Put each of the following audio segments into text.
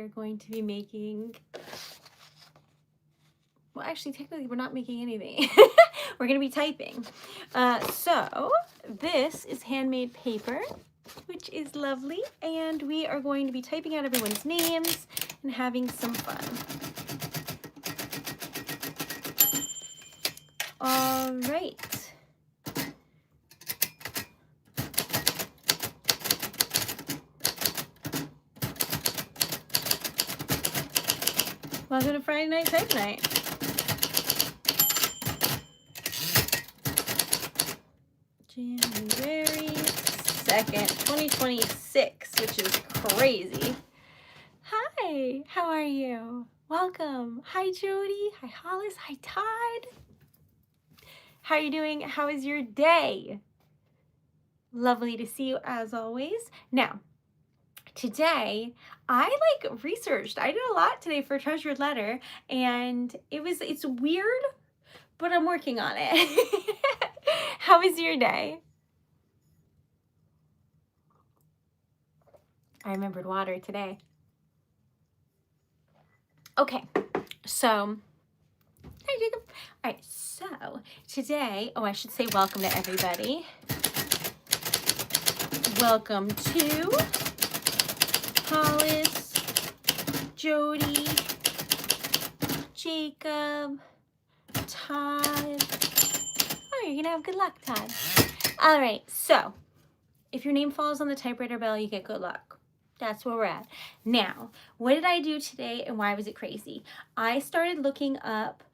are going to be making, well, actually, technically, we're not making anything. We're going to be typing. So this is handmade paper, which is lovely. And we are going to be typing out everyone's names and having some fun. All right. Welcome to Friday Night Type Night. January 2nd, 2026, which is crazy. Hi, how are you? Welcome. Hi, Jody. Hi, Hollis. Hi, Todd. How are you doing? How is your day? Lovely to see you as always. Now, today I researched. I did a lot today for Treasured Letter, and it's weird, but I'm working on it. How was your day? I remembered water today. Okay, so hi, Jacob. All right, so today, I should say welcome to everybody. Welcome to Hollis, Jody, Jacob, Todd. Oh, you're gonna have good luck, Todd. All right, so if your name falls on the typewriter bell, you get good luck. That's where we're at. Now, what did I do today and why was it crazy? I started looking up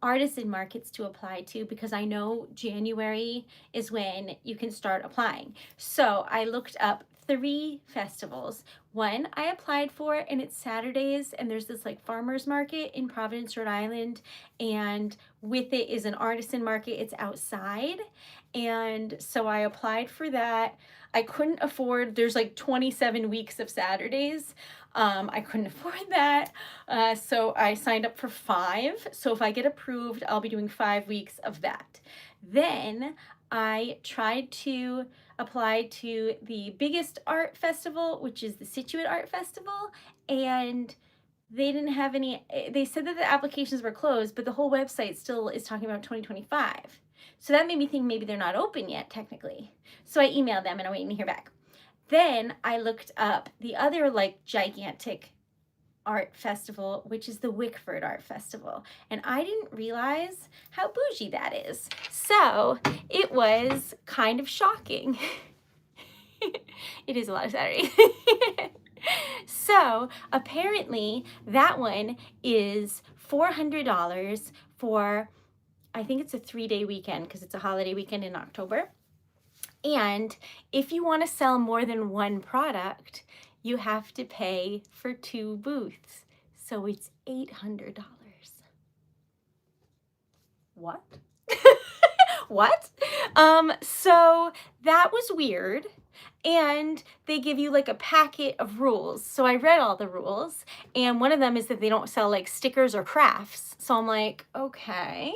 artisan markets to apply to because I know January is when you can start applying. So I looked up 3 festivals. One I applied for, and it's Saturdays, and there's this farmers market in Providence, Rhode Island, and with it is an artisan market. It's outside, and so I applied for that. I couldn't afford, there's 27 weeks of Saturdays. I couldn't afford that, so I signed up for 5. So if I get approved, I'll be doing 5 weeks of that. Then I tried to apply to the biggest art festival, which is the Situate Art Festival, and they didn't have any. They said that the applications were closed, but the whole website still is talking about 2025. So that made me think maybe they're not open yet, technically. So I emailed them and I'm waiting to hear back. Then I looked up the other gigantic art festival, which is the Wickford Art Festival. And I didn't realize how bougie that is. So it was kind of shocking. It is a lot of Saturdays. So apparently that one is $400 for, I think it's a 3-day weekend because it's a holiday weekend in October. And if you want to sell more than one product, you have to pay for 2 booths. So it's $800. What? What? So that was weird. And they give you a packet of rules. So I read all the rules. And one of them is that they don't sell stickers or crafts. So I'm like, okay.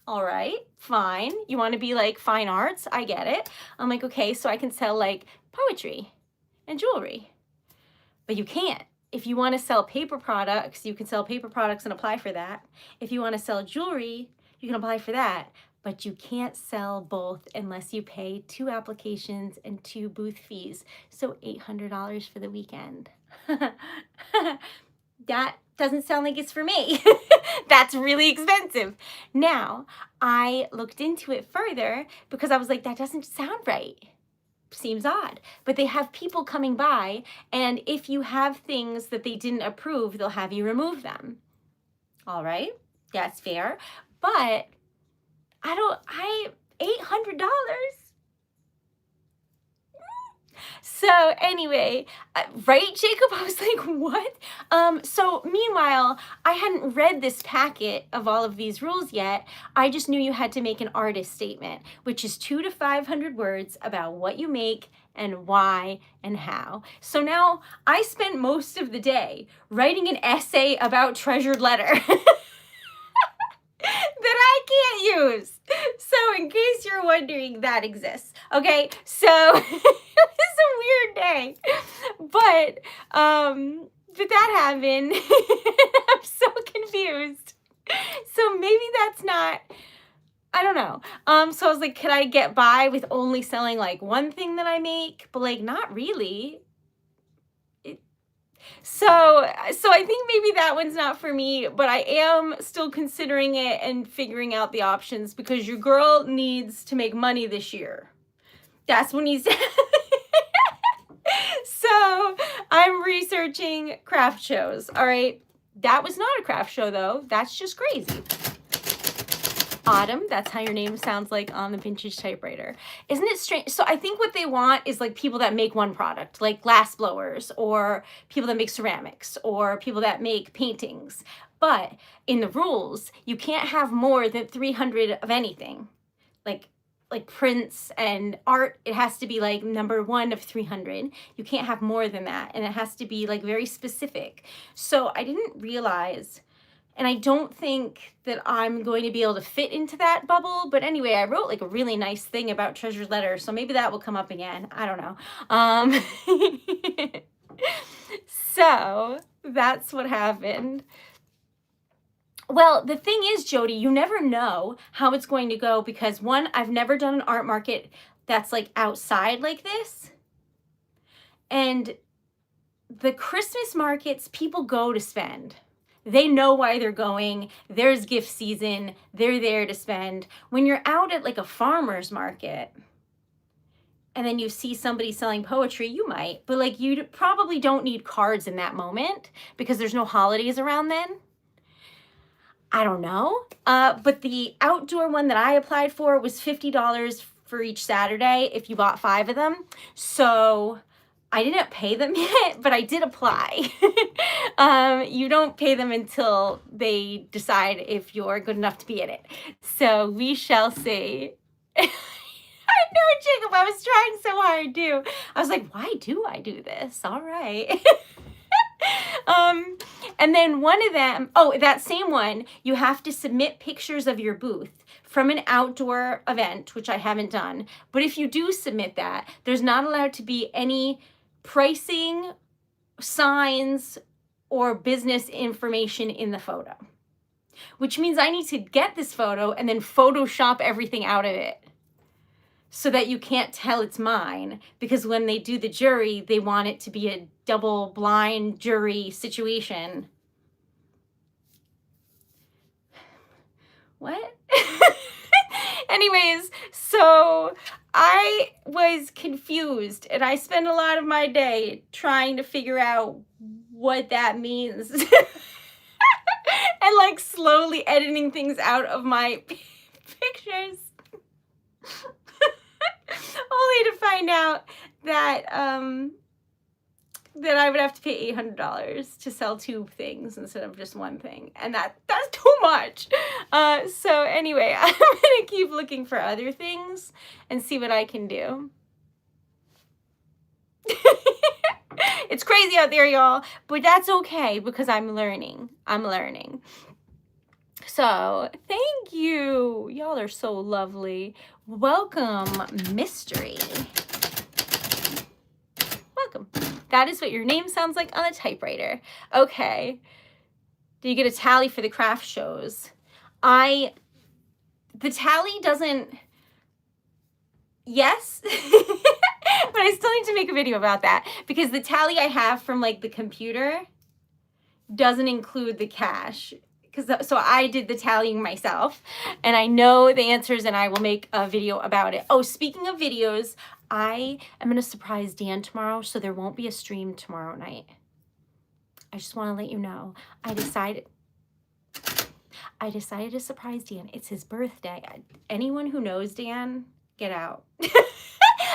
All right, fine. You want to be fine arts? I get it. I'm like, okay, so I can sell poetry and jewelry. But you can't. If you want to sell paper products, you can sell paper products and apply for that. If you want to sell jewelry, you can apply for that. But you can't sell both unless you pay 2 applications and 2 booth fees. So $800 for the weekend. That doesn't sound like it's for me. That's really expensive. Now, I looked into it further because I was like, that doesn't sound right. Seems odd. But they have people coming by, and if you have things that they didn't approve, they'll have you remove them. All right, that's fair. But $800. So anyway, right, Jacob? I was like, what? So meanwhile, I hadn't read this packet of all of these rules yet. I just knew you had to make an artist statement, which is 200 to 500 words about what you make and why and how. So now I spent most of the day writing an essay about Treasured Letter. that I can't use. So in case you're wondering, that exists. Okay, so it's a weird day, but that happened. I'm so confused. So maybe that's not, I don't know. So I was like, can I get by with only selling like one thing that I make? But like, not really. So I think maybe that one's not for me, but I am still considering it and figuring out the options because your girl needs to make money this year. That's what needs to So I'm researching craft shows. All right. That was not a craft show though. That's just crazy. Autumn, that's how your name sounds like on the vintage typewriter. Isn't it strange? So I think what they want is like people that make one product, like glass blowers or people that make ceramics or people that make paintings. But in the rules, you can't have more than 300 of anything. Like prints and art, it has to be like number 1 of 300. You can't have more than that. And it has to be like very specific. So I didn't realize. And I don't think that I'm going to be able to fit into that bubble. But anyway, I wrote like a really nice thing about TreasuredLetter. So maybe that will come up again. I don't know. So that's what happened. Well, the thing is, Jody, you never know how it's going to go because one, I've never done an art market that's like outside like this. And the Christmas markets, people go to spend. They know why they're going. There's gift season. They're there to spend. When you're out at like a farmer's market and then you see somebody selling poetry, you might, but like you probably don't need cards in that moment because there's no holidays around then. I don't know. But the outdoor one that I applied for was $50 for each Saturday if you bought 5 of them. So I didn't pay them yet, but I did apply. You don't pay them until they decide if you're good enough to be in it. So we shall see. I know, Jacob, I was trying so hard too. I was like, why do I do this? All right. And then one of them, oh, that same one, you have to submit pictures of your booth from an outdoor event, which I haven't done. But if you do submit that, there's not allowed to be any pricing, signs, or business information in the photo, which means I need to get this photo and then Photoshop everything out of it so that you can't tell it's mine, because when they do the jury, they want it to be a double blind jury situation. What? Anyways, so I was confused and I spent a lot of my day trying to figure out what that means and like slowly editing things out of my pictures only to find out that that I would have to pay $800 to sell 2 things instead of just 1 thing. And that's too much. So anyway, I'm going to keep looking for other things and see what I can do. It's crazy out there, y'all, but that's okay because I'm learning. I'm learning. So thank you. Y'all are so lovely. Welcome, Mystery. Welcome. That is what your name sounds like on a typewriter. Okay. Do you get a tally for the craft shows? The tally doesn't, yes, but I still need to make a video about that because the tally I have from like the computer doesn't include the cash. So I did the tallying myself and I know the answers and I will make a video about it. Oh, speaking of videos, I am going to surprise Dan tomorrow, so there won't be a stream tomorrow night. I just want to let you know. I decided to surprise Dan. It's his birthday. Anyone who knows Dan, get out.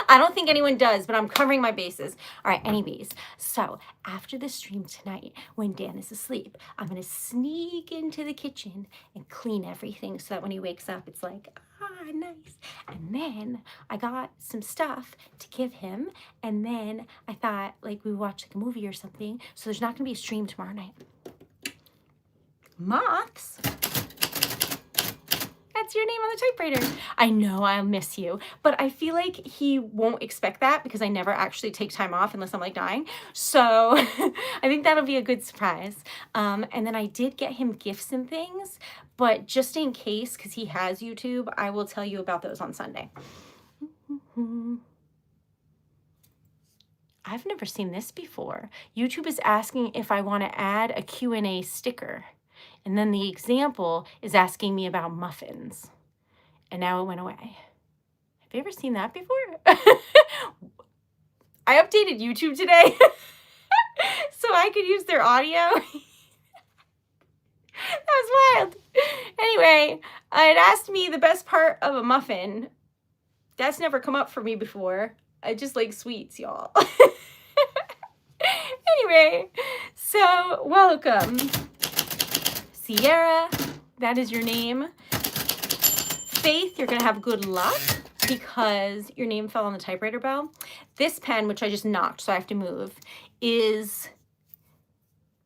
I don't think anyone does, but I'm covering my bases. All right, anyways, so after the stream tonight, when Dan is asleep, I'm going to sneak into the kitchen and clean everything so that when he wakes up, it's like, ah, nice. And then I got some stuff to give him, and then I thought, like, we would watch like a movie or something, so there's not going to be a stream tomorrow night. Moths? that's your name on the typewriter. I know I'll miss you, but I feel like he won't expect that because I never actually take time off unless I'm like dying. So I think that'll be a good surprise. And then I did get him gifts and things, but just in case, because he has YouTube, I will tell you about those on Sunday. I've never seen this before. YouTube is asking if I want to add a Q&A sticker. And then the example is asking me about muffins. And now it went away. Have you ever seen that before? I updated YouTube today so I could use their audio. That was wild. Anyway, it asked me the best part of a muffin. That's never come up for me before. I just like sweets, y'all. Anyway, so welcome. Sierra, that is your name. Faith, you're going to have good luck because your name fell on the typewriter bell. This pen, which I just knocked, so I have to move, is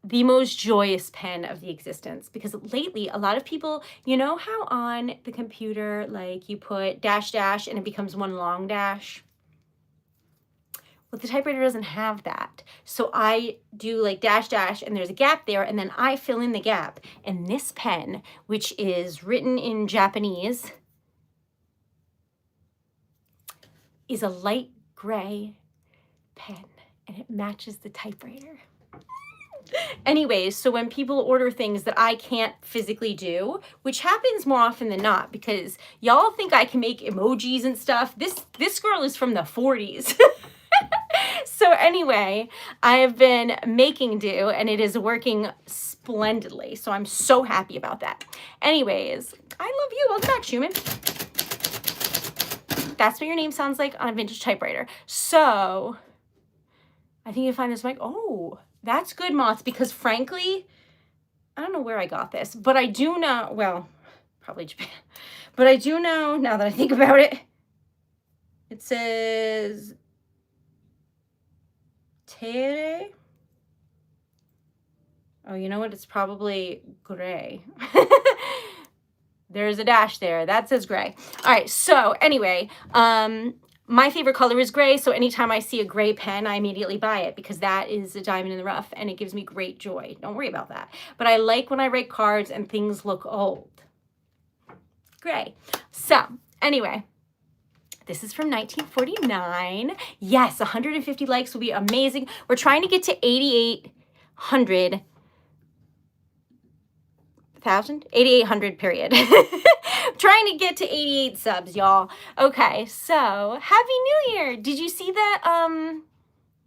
the most joyous pen of the existence because lately a lot of people, you know how on the computer, like you put dash dash and it becomes one long dash? Well, the typewriter doesn't have that. So I do like dash dash and there's a gap there and then I fill in the gap. And this pen, which is written in Japanese, is a light gray pen and it matches the typewriter. Anyways, so when people order things that I can't physically do, which happens more often than not because y'all think I can make emojis and stuff. This girl is from the 40s. So anyway, I have been making do and it is working splendidly. So I'm so happy about that. Anyways, I love you. Welcome back, Schumann. That's what your name sounds like on a vintage typewriter. So I think you'll find this mic. Oh, that's good, Moths, because frankly, I don't know where I got this, but I do know, well, probably Japan, but I do know now that I think about it, it says Tere. Oh, you know what? It's probably gray. There's a dash there. That says gray. All right. So anyway, my favorite color is gray. So anytime I see a gray pen, I immediately buy it because that is a diamond in the rough and it gives me great joy. Don't worry about that. But I like when I write cards and things look old. Gray. So anyway, this is from 1949. Yes, 150 likes will be amazing. We're trying to get to 8,800 period. Trying to get to 88 subs, y'all. Okay, so Happy New Year. Did you see that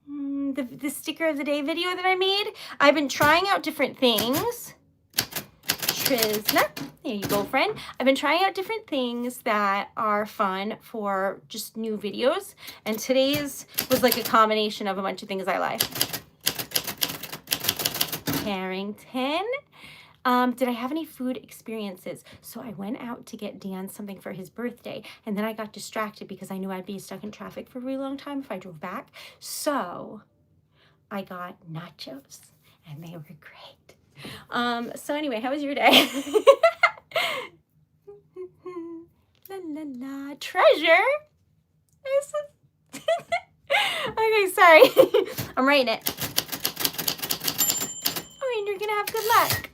the sticker of the day video that I made? I've been trying out different things. Trisna, there you go, friend. I've been trying out different things that are fun for just new videos, and today's was like a combination of a bunch of things I like. Carrington. Did I have any food experiences? So I went out to get Dan something for his birthday, and then I got distracted because I knew I'd be stuck in traffic for a really long time if I drove back. So I got nachos, and they were great. So anyway, how was your day? La la la. Treasure? Okay, sorry. I'm writing it. Oh, and you're gonna have good luck.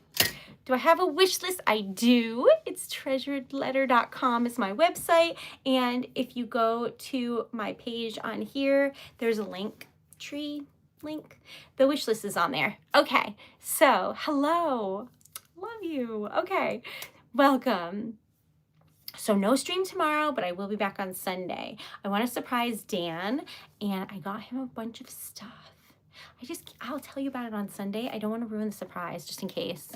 Do I have a wish list? I do. It's TreasuredLetter.com is my website. And if you go to my page on here, there's a link tree. Link. The wish list is on there. Okay, so hello. Love you. Okay, welcome. So no stream tomorrow, but I will be back on Sunday. I want to surprise Dan, and I got him a bunch of stuff. I'll tell you about it on Sunday. I don't want to ruin the surprise, just in case.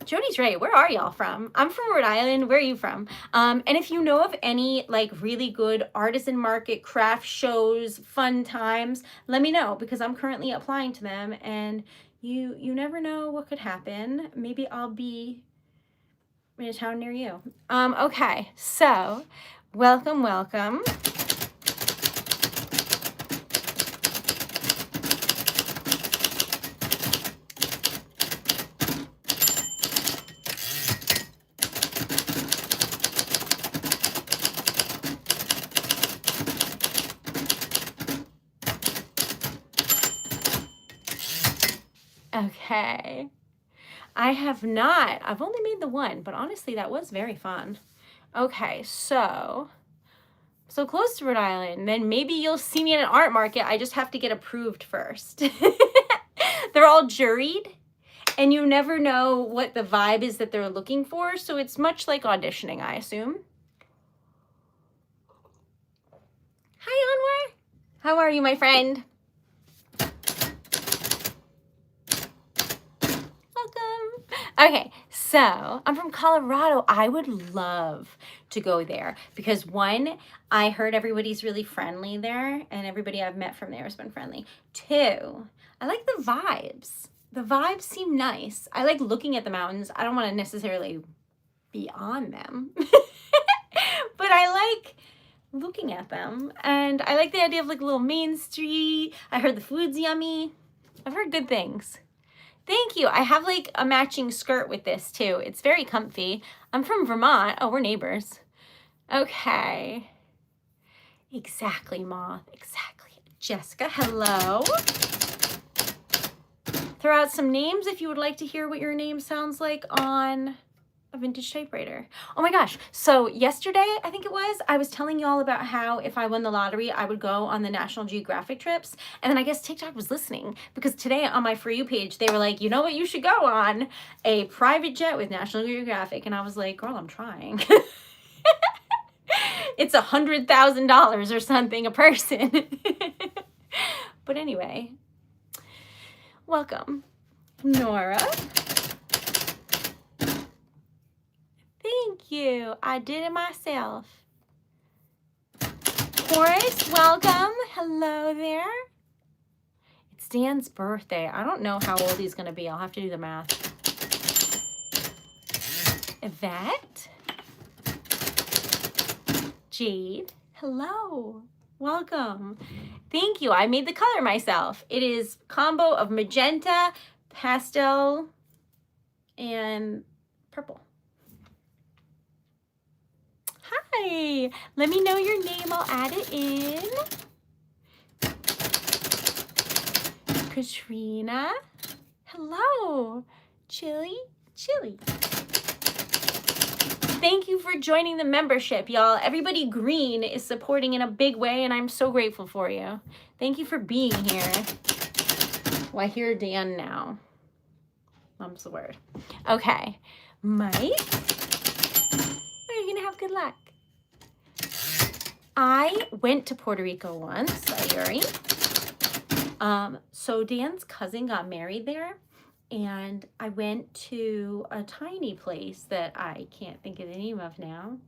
Jody's right. Where are y'all from? I'm from Rhode Island. Where are you from? And if you know of any like really good artisan market, craft shows, fun times, let me know because I'm currently applying to them and you never know what could happen. Maybe I'll be in a town near you. Okay, so welcome, welcome. Okay. I have not. I've only made the one, but honestly, that was very fun. Okay, so close to Rhode Island, then maybe you'll see me at an art market. I just have to get approved first. They're all juried, and you never know what the vibe is that they're looking for, so it's much like auditioning, I assume. Hi, Anwar. How are you, my friend? Welcome. Okay, so I'm from Colorado. I would love to go there because one, I heard everybody's really friendly there and everybody I've met from there has been friendly. Two, I like the vibes. The vibes seem nice. I like looking at the mountains. I don't want to necessarily be on them, but I like looking at them. And I like the idea of like a little main street. I heard the food's yummy. I've heard good things. Thank you. I have like a matching skirt with this too. It's very comfy. I'm from Vermont. Oh, we're neighbors. Okay. Exactly, Moth. Exactly. Jessica, hello. Throw out some names if you would like to hear what your name sounds like on a vintage typewriter. Oh my gosh. So yesterday, I think it was, I was telling you all about how if I won the lottery, I would go on the National Geographic trips. And then I guess TikTok was listening because today on my For You page, they were like, you know what, you should go on a private jet with National Geographic. And I was like, girl, I'm trying. It's $100,000 or something a person. But anyway, welcome, Nora. Thank you. I did it myself. Horace, welcome. Hello there. It's Dan's birthday. I don't know how old he's going to be. I'll have to do the math. Yvette. Jade. Hello. Welcome. Thank you. I made the color myself. It is a combo of magenta, pastel, and purple. Hi, let me know your name. I'll add it in. Katrina. Hello. Chili. Thank you for joining the membership, y'all. Everybody green is supporting in a big way, and I'm so grateful for you. Thank you for being here. Well, I hear Dan now. Mum's the word. Okay. Mike. Are you gonna have good luck? I went to Puerto Rico once, Sayuri. So Dan's cousin got married there, and I went to a tiny place that I can't think of the name of now.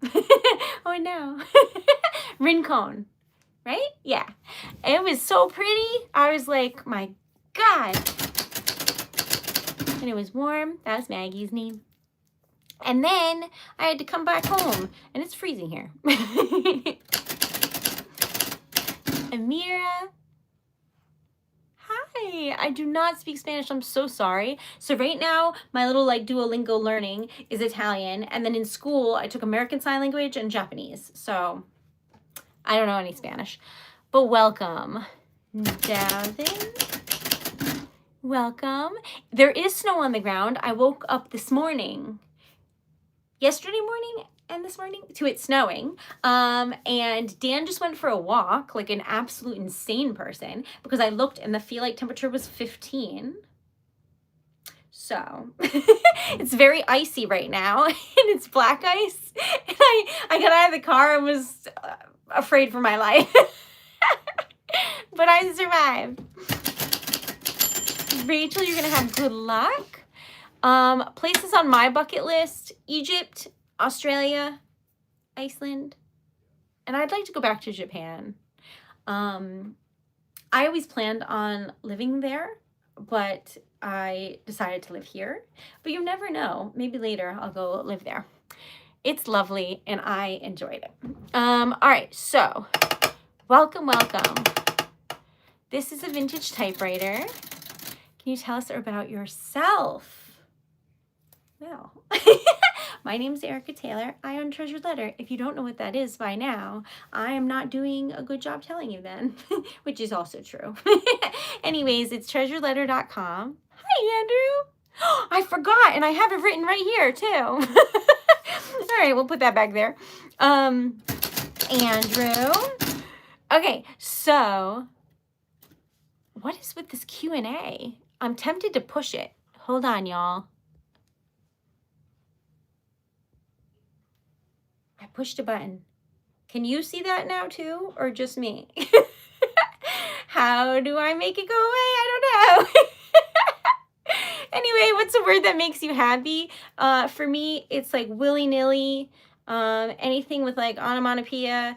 Oh no. Rincon, right? Yeah. It was so pretty. I was like, my God. And it was warm. That was Maggie's name. And then I had to come back home, and it's freezing here. Amira. Hi, I do not speak Spanish. I'm so sorry. So right now, my little like Duolingo learning is Italian. And then in school, I took American Sign Language and Japanese. So I don't know any Spanish. But welcome, Dalvin. Welcome. There is snow on the ground. I woke up this morning, yesterday morning and this morning, to it snowing. And Dan just went for a walk like an absolute insane person because I looked and the feel like temperature was 15. So it's very icy right now and it's black ice. And I got out of the car and was afraid for my life. But I survived. Rachel, you're gonna have good luck. Places on my bucket list: Egypt, Australia, Iceland, and I'd like to go back to Japan. I always planned on living there, but I decided to live here. But you never know. Maybe later I'll go live there. It's lovely and I enjoyed it. All right, so welcome. This is a vintage typewriter. Can you tell us about yourself? Well, my name's Erica Taylor. I own Treasured Letter. If you don't know what that is by now, I am not doing a good job telling you then, which is also true. Anyways, it's TreasuredLetter.com. Hi, Hi, Andrew. I forgot, and I have it written right here, too. All right, we'll put that back there. Andrew. Okay, so what is with this Q&A? I'm tempted to push it. Hold on, y'all. I pushed a button. Can you see that now too, or just me? How do I make it go away? I don't know. Anyway, what's a word that makes you happy? For me, it's like willy-nilly, anything with like onomatopoeia,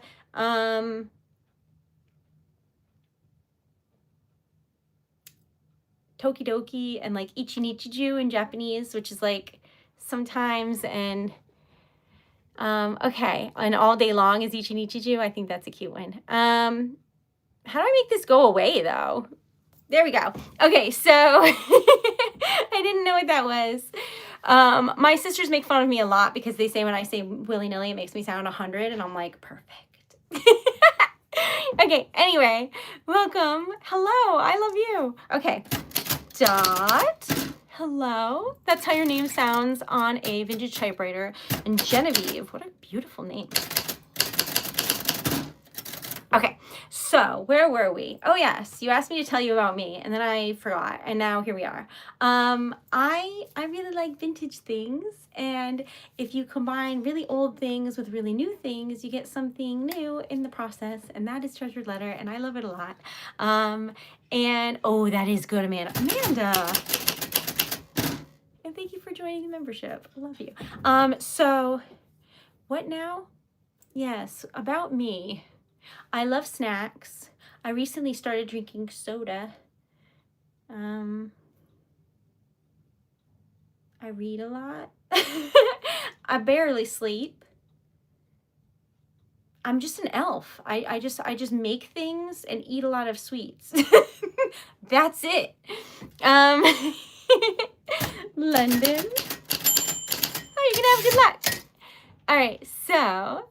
toki doki, and like ichi nichiju in Japanese, which is like sometimes, and okay, and all day long is ichi nichiju. I think that's a cute one. How do I make this go away though? There we go. Okay, so I didn't know what that was. My sisters make fun of me a lot because they say when I say willy-nilly, it makes me sound 100, and I'm like, perfect. Okay, anyway, welcome. Hello, I love you. Okay, Dot. Hello. That's how your name sounds on a vintage typewriter. And Genevieve, what a beautiful name. Okay, so where were we? Oh yes, you asked me to tell you about me, and then I forgot, and now here we are. I really like vintage things, and if you combine really old things with really new things, you get something new in the process, and that is Treasured Letter, and I love it a lot. And oh, that is good, Amanda. Amanda, and thank you for joining the membership. I love you. So what now? Yes, about me. I love snacks. I recently started drinking soda. I read a lot. I barely sleep. I'm just an elf. I just make things and eat a lot of sweets. That's it. London. Oh, you're gonna have good luck. All right, so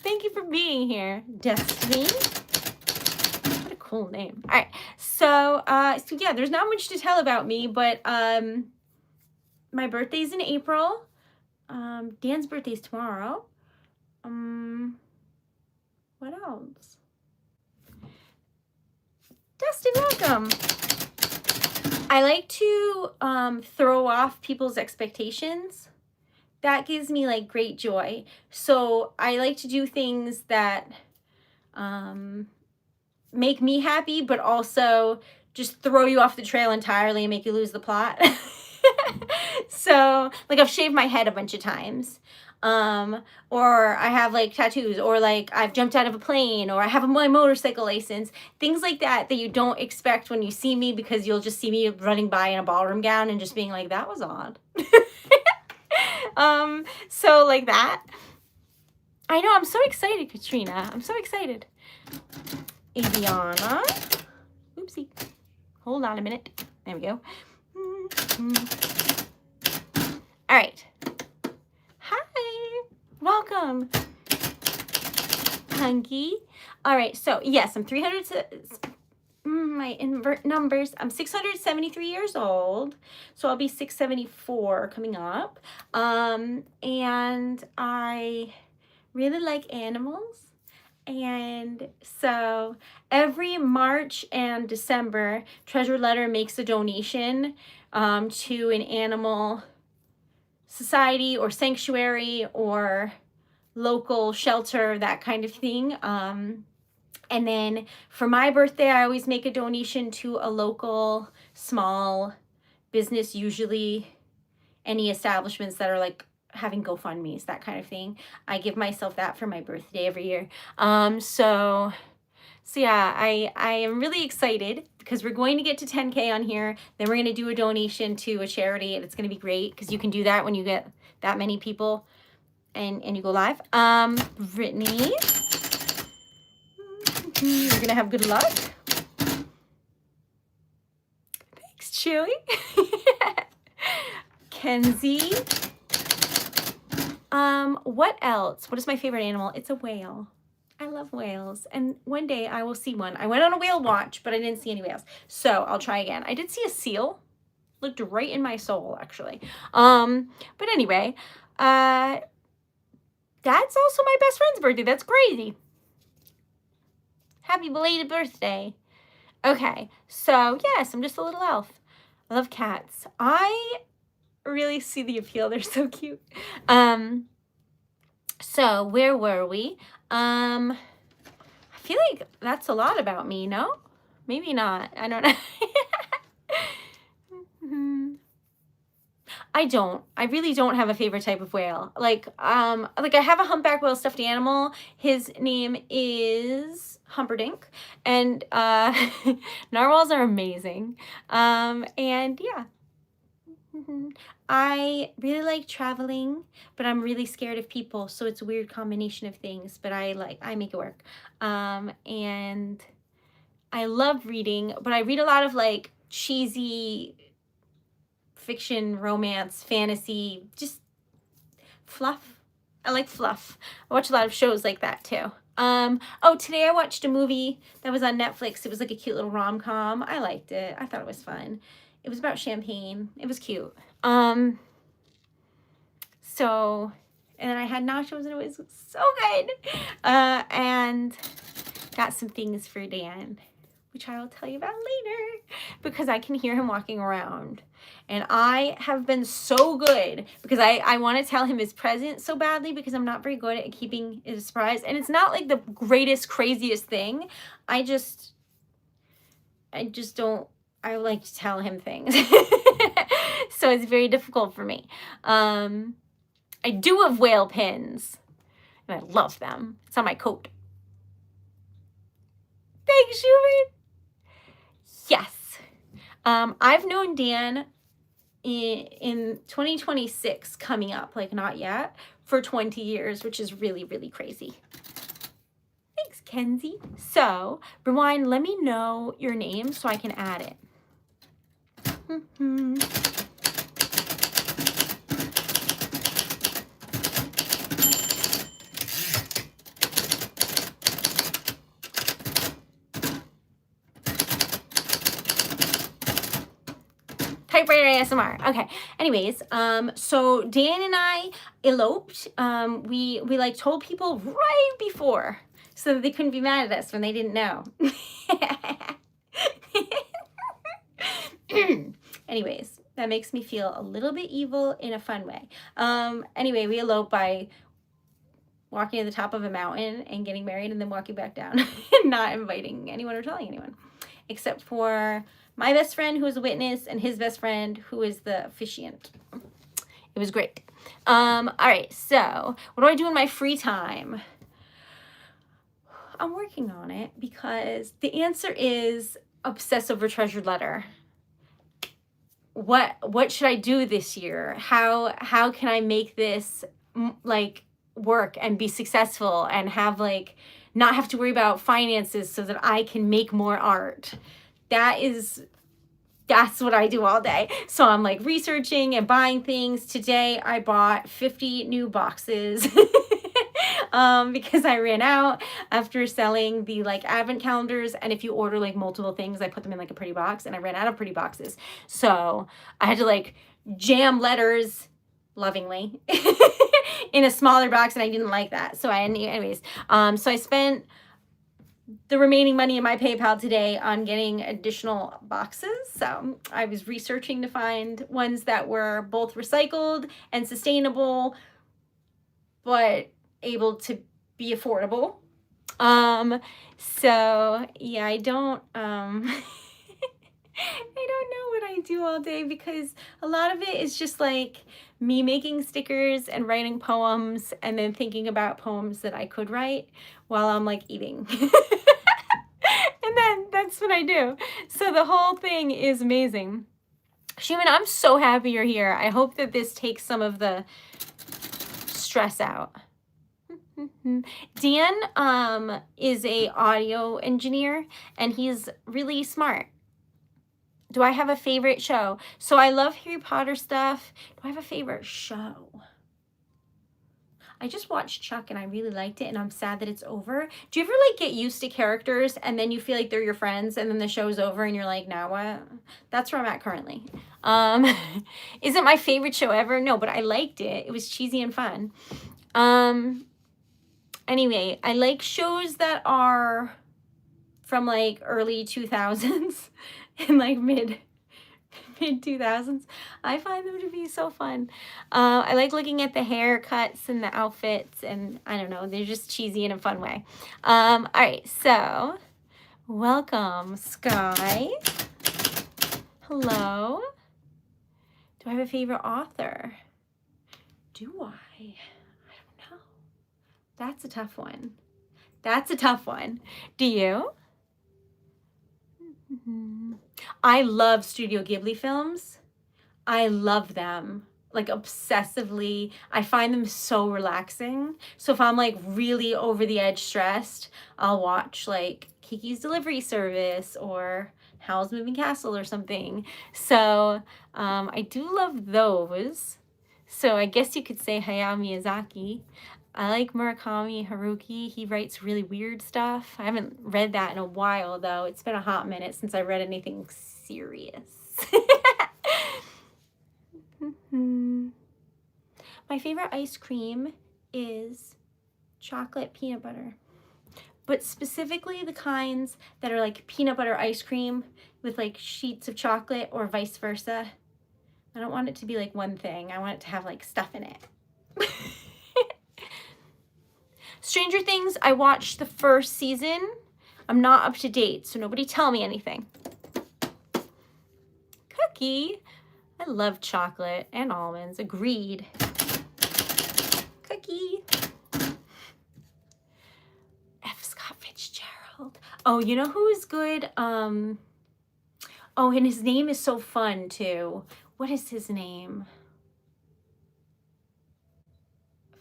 thank you for being here, Destiny. What a cool name. All right, so yeah, there's not much to tell about me, but my birthday's in April. Dan's birthday's tomorrow. What else? Dustin, welcome. I like to throw off people's expectations. That gives me like great joy. So I like to do things that make me happy, but also just throw you off the trail entirely and make you lose the plot. So like I've shaved my head a bunch of times. Or I have like tattoos, or like I've jumped out of a plane, or I have my motorcycle license, things like that you don't expect when you see me, because you'll just see me running by in a ballroom gown and just being like, that was odd. So like that. I know, I'm so excited, Katrina. I'm so excited. Aviana. Oopsie. Hold on a minute. There we go. All right. Hi. Welcome. Punky. All right, so yes, I'm 300, my invert numbers, I'm 673 years old, so I'll be 674 coming up. And I really like animals. And so every March and December, Treasured Letter makes a donation to an animal society or sanctuary or local shelter, that kind of thing. And then for my birthday, I always make a donation to a local small business, usually any establishments that are like having GoFundMes, that kind of thing. I give myself that for my birthday every year. So yeah, I am really excited because we're going to get to 10K on here. Then we're going to do a donation to a charity, and it's going to be great because you can do that when you get that many people and you go live. Brittany, you're going to have good luck. Thanks, Chili. Kenzie. What else? What is my favorite animal? It's a whale. I love whales, and one day I will see one. I went on a whale watch, but I didn't see any whales, so I'll try again. I did see a seal. Looked right in my soul, actually. But anyway, that's also my best friend's birthday. That's crazy. Happy belated birthday. Okay, so yes, I'm just a little elf. I love cats. I really see the appeal. They're so cute. So where were we? I feel like that's a lot about me, no? Maybe not. I don't know. I really don't have a favorite type of whale. Like I have a humpback whale stuffed animal. His name is Humperdinck, and narwhals are amazing. And yeah. I really like traveling, but I'm really scared of people, so it's a weird combination of things, but I make it work. And I love reading, but I read a lot of like cheesy fiction, romance, fantasy, just fluff. I like fluff. I watch a lot of shows like that too. Oh, today I watched a movie that was on Netflix. It was like a cute little rom-com. I liked it. I thought it was fun. It was about champagne. It was cute. So, and then I had nachos and it was so good. And got some things for Dan, which I will tell you about later because I can hear him walking around. And I have been so good because I want to tell him his present so badly because I'm not very good at keeping it a surprise. And it's not like the greatest, craziest thing. I just don't, I like to tell him things. So it's very difficult for me. I do have whale pins and I love them. It's on my coat. Thanks, Schubert. Yes. I've known Dan in 2026 coming up, like not yet, for 20 years, which is really, really crazy. Thanks, Kenzie. So, Rewind, let me know your name so I can add it. Typewriter ASMR. Okay. Anyways, so Dan and I eloped. We like told people right before so that they couldn't be mad at us when they didn't know. Anyways, that makes me feel a little bit evil in a fun way. Anyway, we eloped by walking to the top of a mountain and getting married and then walking back down and not inviting anyone or telling anyone, except for my best friend who was a witness and his best friend who is the officiant. It was great. All right, so what do I do in my free time? I'm working on it because the answer is obsess over treasured letter. What should I do this year? How can I make this like work and be successful and have like not have to worry about finances so that I can make more art? That's what I do all day. So I'm like researching and buying things. Today I bought 50 new boxes because I ran out after selling the like advent calendars. And if you order like multiple things, I put them in like a pretty box and I ran out of pretty boxes. So I had to like jam letters lovingly in a smaller box and I didn't like that. So anyways, so I spent the remaining money in my PayPal today on getting additional boxes. So I was researching to find ones that were both recycled and sustainable, but able to be affordable. So yeah, I don't know what I do all day because a lot of it is just like me making stickers and writing poems and then thinking about poems that I could write while I'm like eating. And then that's what I do. So the whole thing is amazing. Schumann, I'm so happy you're here. I hope that this takes some of the stress out. Dan is a audio engineer and he's really smart. Do I have a favorite show? So I love Harry Potter stuff. Do I have a favorite show? I just watched Chuck and I really liked it, and I'm sad that it's over. Do you ever like get used to characters and then you feel like they're your friends and then the show's over and you're like, now what? That's where I'm at currently. Isn't my favorite show ever? No, but I liked it. It was cheesy and fun. Anyway, I like shows that are from like early 2000s and like mid 2000s. I find them to be so fun. I like looking at the haircuts and the outfits, and I don't know, they're just cheesy in a fun way. All right, so welcome, Sky. Hello. Do I have a favorite author? Do I? I don't know. That's a tough one. That's a tough one. Do you? I love Studio Ghibli films. I love them, like obsessively. I find them so relaxing. So if I'm like really over the edge stressed, I'll watch like Kiki's Delivery Service or Howl's Moving Castle or something. So I do love those. So I guess you could say Hayao Miyazaki. I like Murakami Haruki. He writes really weird stuff. I haven't read that in a while, though. It's been a hot minute since I read anything serious. My favorite ice cream is chocolate peanut butter, but specifically the kinds that are like peanut butter ice cream with like sheets of chocolate or vice versa. I don't want it to be like one thing. I want it to have like stuff in it. Stranger Things, I watched the first season. I'm not up to date, so nobody tell me anything. Cookie. I love chocolate and almonds. Agreed. Cookie. F. Scott Fitzgerald. Oh, you know who is good? Oh, and his name is so fun, too. What is his name?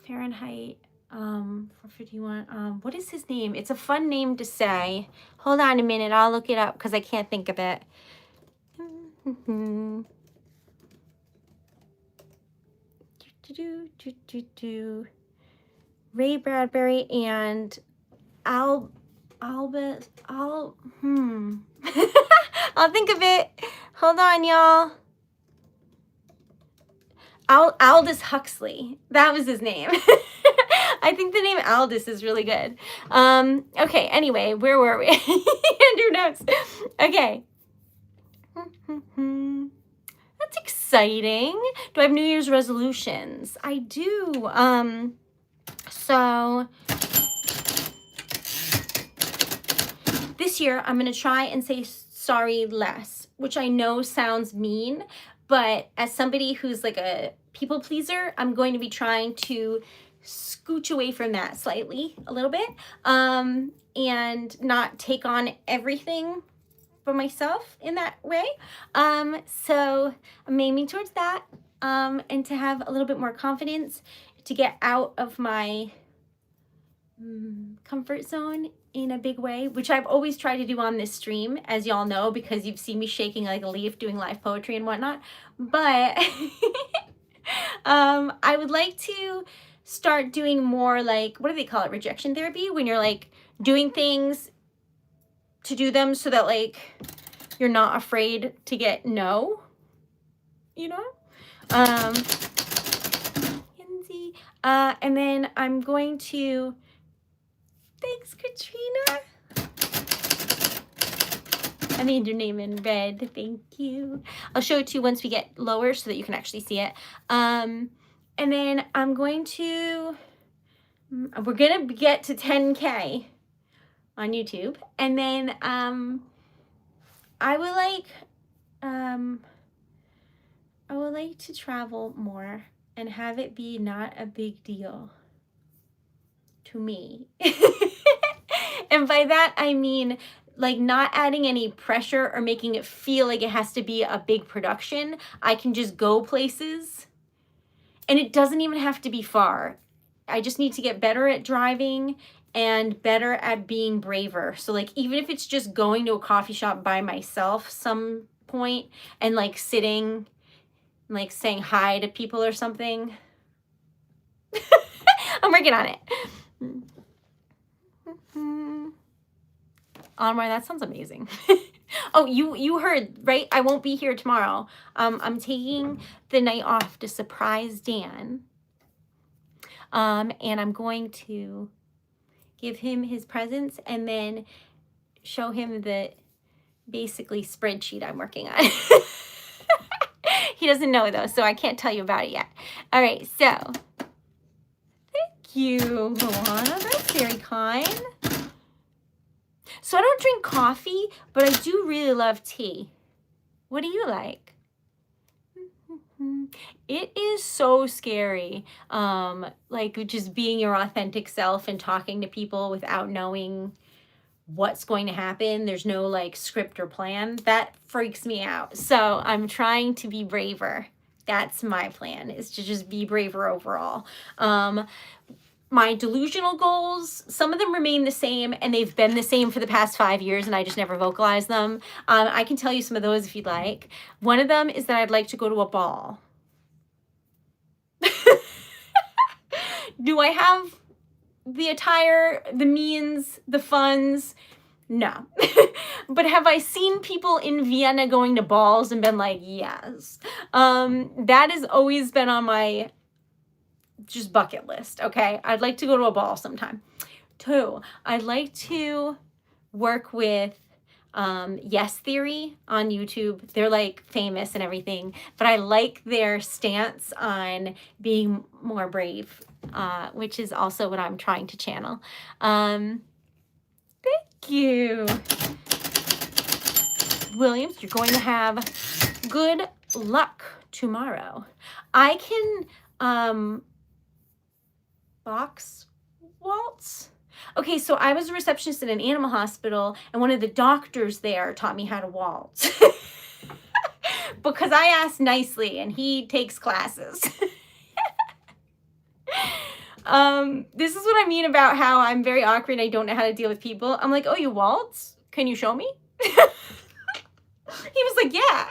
Fahrenheit. 451. What is his name? It's a fun name to say. Hold on a minute. I'll look it up because I can't think of it. Ray Bradbury and I'll think of it. Hold on, y'all. Aldous Huxley. That was his name. I think the name Aldous is really good. Okay, anyway, where were we? Andrew knows. Okay. That's exciting. Do I have New Year's resolutions? I do. So this year I'm going to try and say sorry less, which I know sounds mean, but as somebody who's like a people pleaser, I'm going to be trying to scooch away from that slightly, a little bit, and not take on everything for myself in that way. So I'm aiming towards that, and to have a little bit more confidence, to get out of my comfort zone in a big way, which I've always tried to do on this stream, as y'all know, because you've seen me shaking like a leaf doing live poetry and whatnot. But I would like to start doing more like, what do they call it? Rejection therapy, when you're like doing things to do them so that like you're not afraid to get no, you know? And then I'm going to, thanks, Katrina. I made your name in red. Thank you. I'll show it to you once we get lower so that you can actually see it. And then I'm going to, we're going to get to 10K on YouTube. And then I would like to travel more and have it be not a big deal to me. And by that, I mean, like, not adding any pressure or making it feel like it has to be a big production. I can just go places, and it doesn't even have to be far. I just need to get better at driving and better at being braver. So, like, even if it's just going to a coffee shop by myself some point and, like, sitting, like, saying hi to people or something. I'm working on it. Onmar, that sounds amazing. Oh, you heard, right? I won't be here tomorrow. I'm taking the night off to surprise Dan. And I'm going to give him his presents and then show him the basically spreadsheet I'm working on. He doesn't know though, so I can't tell you about it yet. All right, so thank you, Luana. That's very kind. So I don't drink coffee, but I do really love tea. What do you like? It is so scary, like just being your authentic self and talking to people without knowing what's going to happen. There's no like script or plan. That freaks me out. So I'm trying to be braver. That's my plan, is to just be braver overall. My delusional goals, some of them remain the same, and they've been the same for the past 5 years, and I just never vocalize them. I can tell you some of those if you'd like. One of them is that I'd like to go to a ball. Do I have the attire, the means, the funds? No. But have I seen people in Vienna going to balls and been like, yes. That has always been on my just bucket list, okay? I'd like to go to a ball sometime. 2, I'd like to work with Yes Theory on YouTube. They're like famous and everything, but I like their stance on being more brave, which is also what I'm trying to channel. Thank you. Williams, you're going to have good luck tomorrow. I can box waltz. Okay, so I was a receptionist in an animal hospital, and one of the doctors there taught me how to waltz. Because I asked nicely, and he takes classes. This is what I mean about how I'm very awkward and I don't know how to deal with people. I'm like, oh, you waltz? Can you show me? He was like, yeah.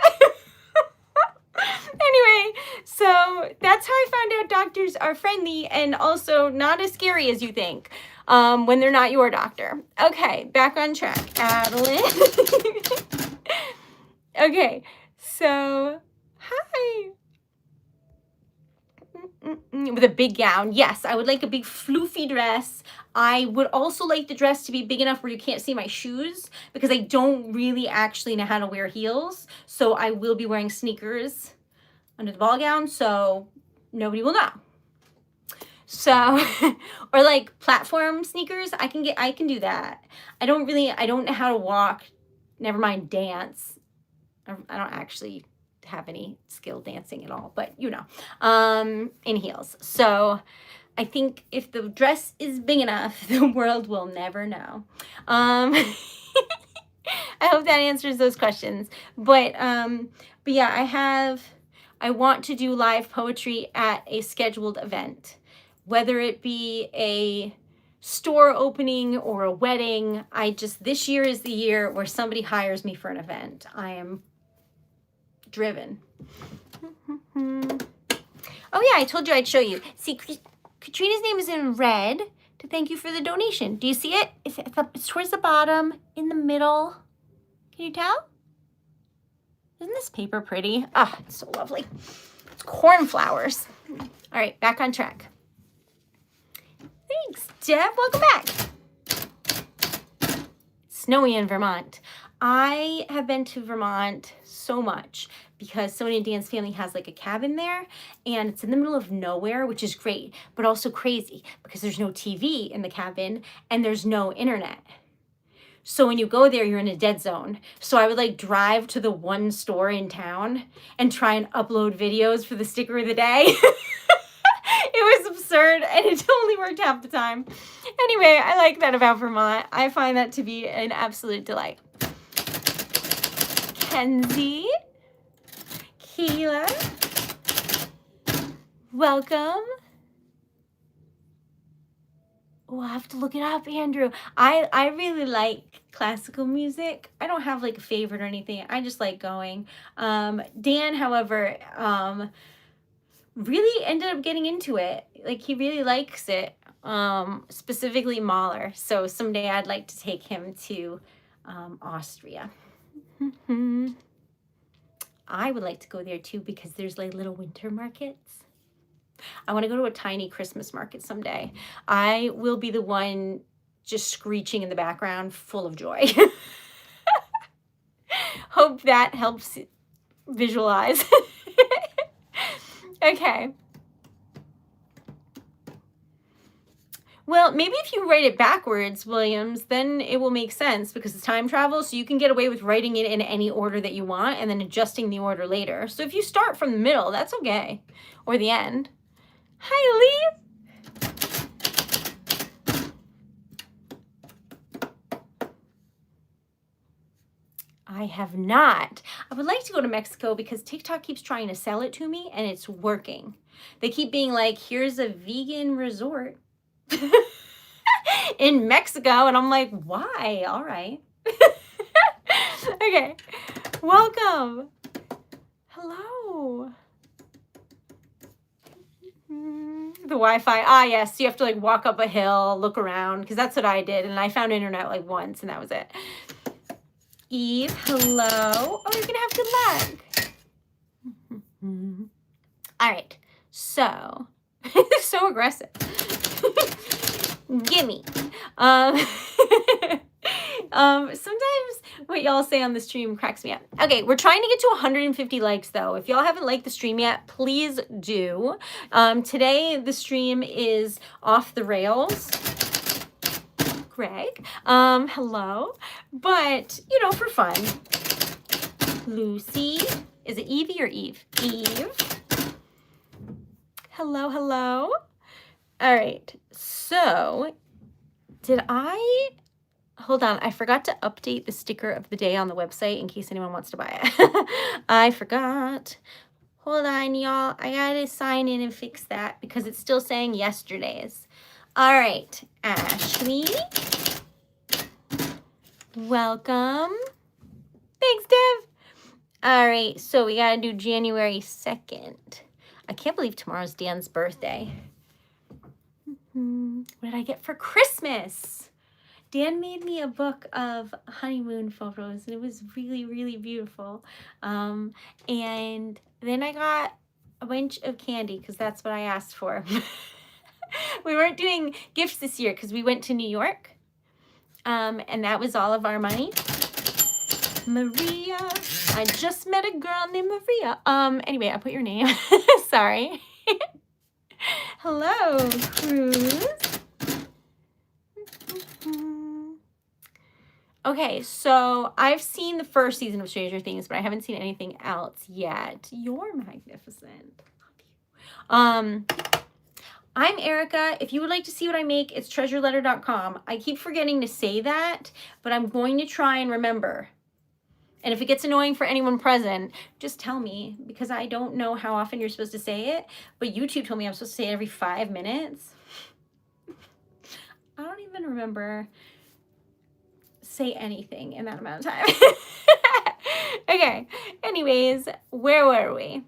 Anyway, so that's how I found out doctors are friendly and also not as scary as you think when they're not your doctor. Okay, back on track. Adeline. Okay, so, hi. With a big gown. Yes, I would like a big floofy dress. I would also like the dress to be big enough where you can't see my shoes, because I don't really actually know how to wear heels. So I will be wearing sneakers under the ball gown, so nobody will know. So, or like platform sneakers, I can do that. I don't know how to walk, never mind dance. I don't actually have any skill dancing at all, but you know, in heels. So I think if the dress is big enough, the world will never know. I hope that answers those questions. But yeah, I want to do live poetry at a scheduled event, whether it be a store opening or a wedding. This year is the year where somebody hires me for an event. I am driven. Oh yeah, I told you I'd show you. See, Katrina's name is in red to thank you for the donation. Do you see it? It's towards the bottom, in the middle. Can you tell? Isn't this paper pretty? Ah, it's so lovely. It's cornflowers. All right, back on track. Thanks, Deb. Welcome back. Snowy in Vermont. I have been to Vermont so much because Sonia and Dan's family has like a cabin there, and it's in the middle of nowhere, which is great, but also crazy because there's no TV in the cabin and there's no internet. So when you go there, you're in a dead zone. So I would like drive to the one store in town and try and upload videos for the sticker of the day. It was absurd, and it only worked half the time. Anyway, I like that about Vermont. I find that to be an absolute delight. Kenzie, Keela, welcome. Oh, I'll have to look it up, Andrew. I really like classical music. I don't have like a favorite or anything. I just like going. Dan, however, really ended up getting into it. Like, he really likes it. specifically Mahler. So someday I'd like to take him to Austria. I would like to go there too because there's like little winter markets. I want to go to a tiny Christmas market someday. I will be the one just screeching in the background, full of joy. Hope that helps visualize. Okay. Well, maybe if you write it backwards, Williams, then it will make sense because it's time travel, so you can get away with writing it in any order that you want and then adjusting the order later. So if you start from the middle, that's okay. Or the end. Hi, Lee. I have not. I would like to go to Mexico because TikTok keeps trying to sell it to me and it's working. They keep being like, here's a vegan resort in Mexico. And I'm like, why? All right. Okay. Welcome. Hello. The Wi-Fi. Ah, yes. You have to like walk up a hill, look around, because that's what I did. And I found internet like once and that was it. Eve, hello. Oh, you're going to have good luck. All right. So, so aggressive. Gimme. Sometimes what y'all say on the stream cracks me up. Okay, we're trying to get to 150 likes though. If y'all haven't liked the stream yet, please do. Today the stream is off the rails. Greg, hello. But, you know, for fun. Lucy, is it Evie or Eve? Eve. Hello, hello. All right, so hold on, I forgot to update the sticker of the day on the website in case anyone wants to buy it. I forgot. Hold on, y'all. I gotta sign in and fix that because it's still saying yesterday's. All right, Ashley. Welcome. Thanks, Dev. All right, so we gotta do January 2nd. I can't believe tomorrow's Dan's birthday. What did I get for Christmas? Dan made me a book of honeymoon photos, and it was really, really beautiful. And then I got a bunch of candy because that's what I asked for. We weren't doing gifts this year because we went to New York. And that was all of our money. Maria. I just met a girl named Maria. Anyway, I put your name. Sorry. Hello, Cruz. Okay, so I've seen the first season of Stranger Things, but I haven't seen anything else yet. You're magnificent. I'm Erica. If you would like to see what I make, it's TreasuredLetter.com. I keep forgetting to say that, but I'm going to try and remember. And if it gets annoying for anyone present, just tell me, because I don't know how often you're supposed to say it, but YouTube told me I'm supposed to say it every 5 minutes. I don't even remember say anything in that amount of time. Okay, anyways, where were we?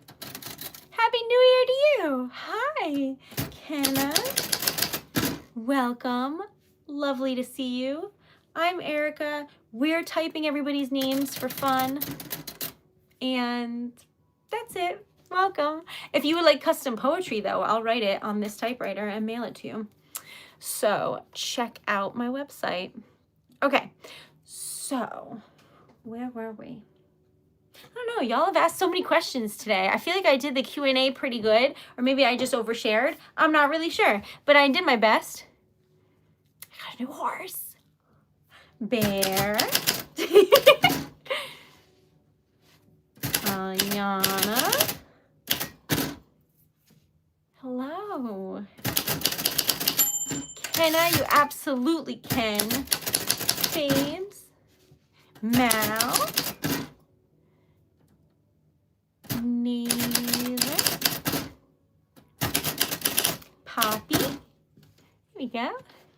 Happy New Year to you. Hi, Kenna. Welcome. Lovely to see you. I'm Erica. We're typing everybody's names for fun. And that's it. Welcome. If you would like custom poetry, though, I'll write it on this typewriter and mail it to you. So check out my website. Okay, so where were we? I don't know. Y'all have asked so many questions today. I feel like I did the Q&A pretty good, or maybe I just overshared. I'm not really sure, but I did my best. I got a new horse. Bear. Ayana. Hello. Kenna, you absolutely can. Babes. Mal. Neither. Poppy. There we go.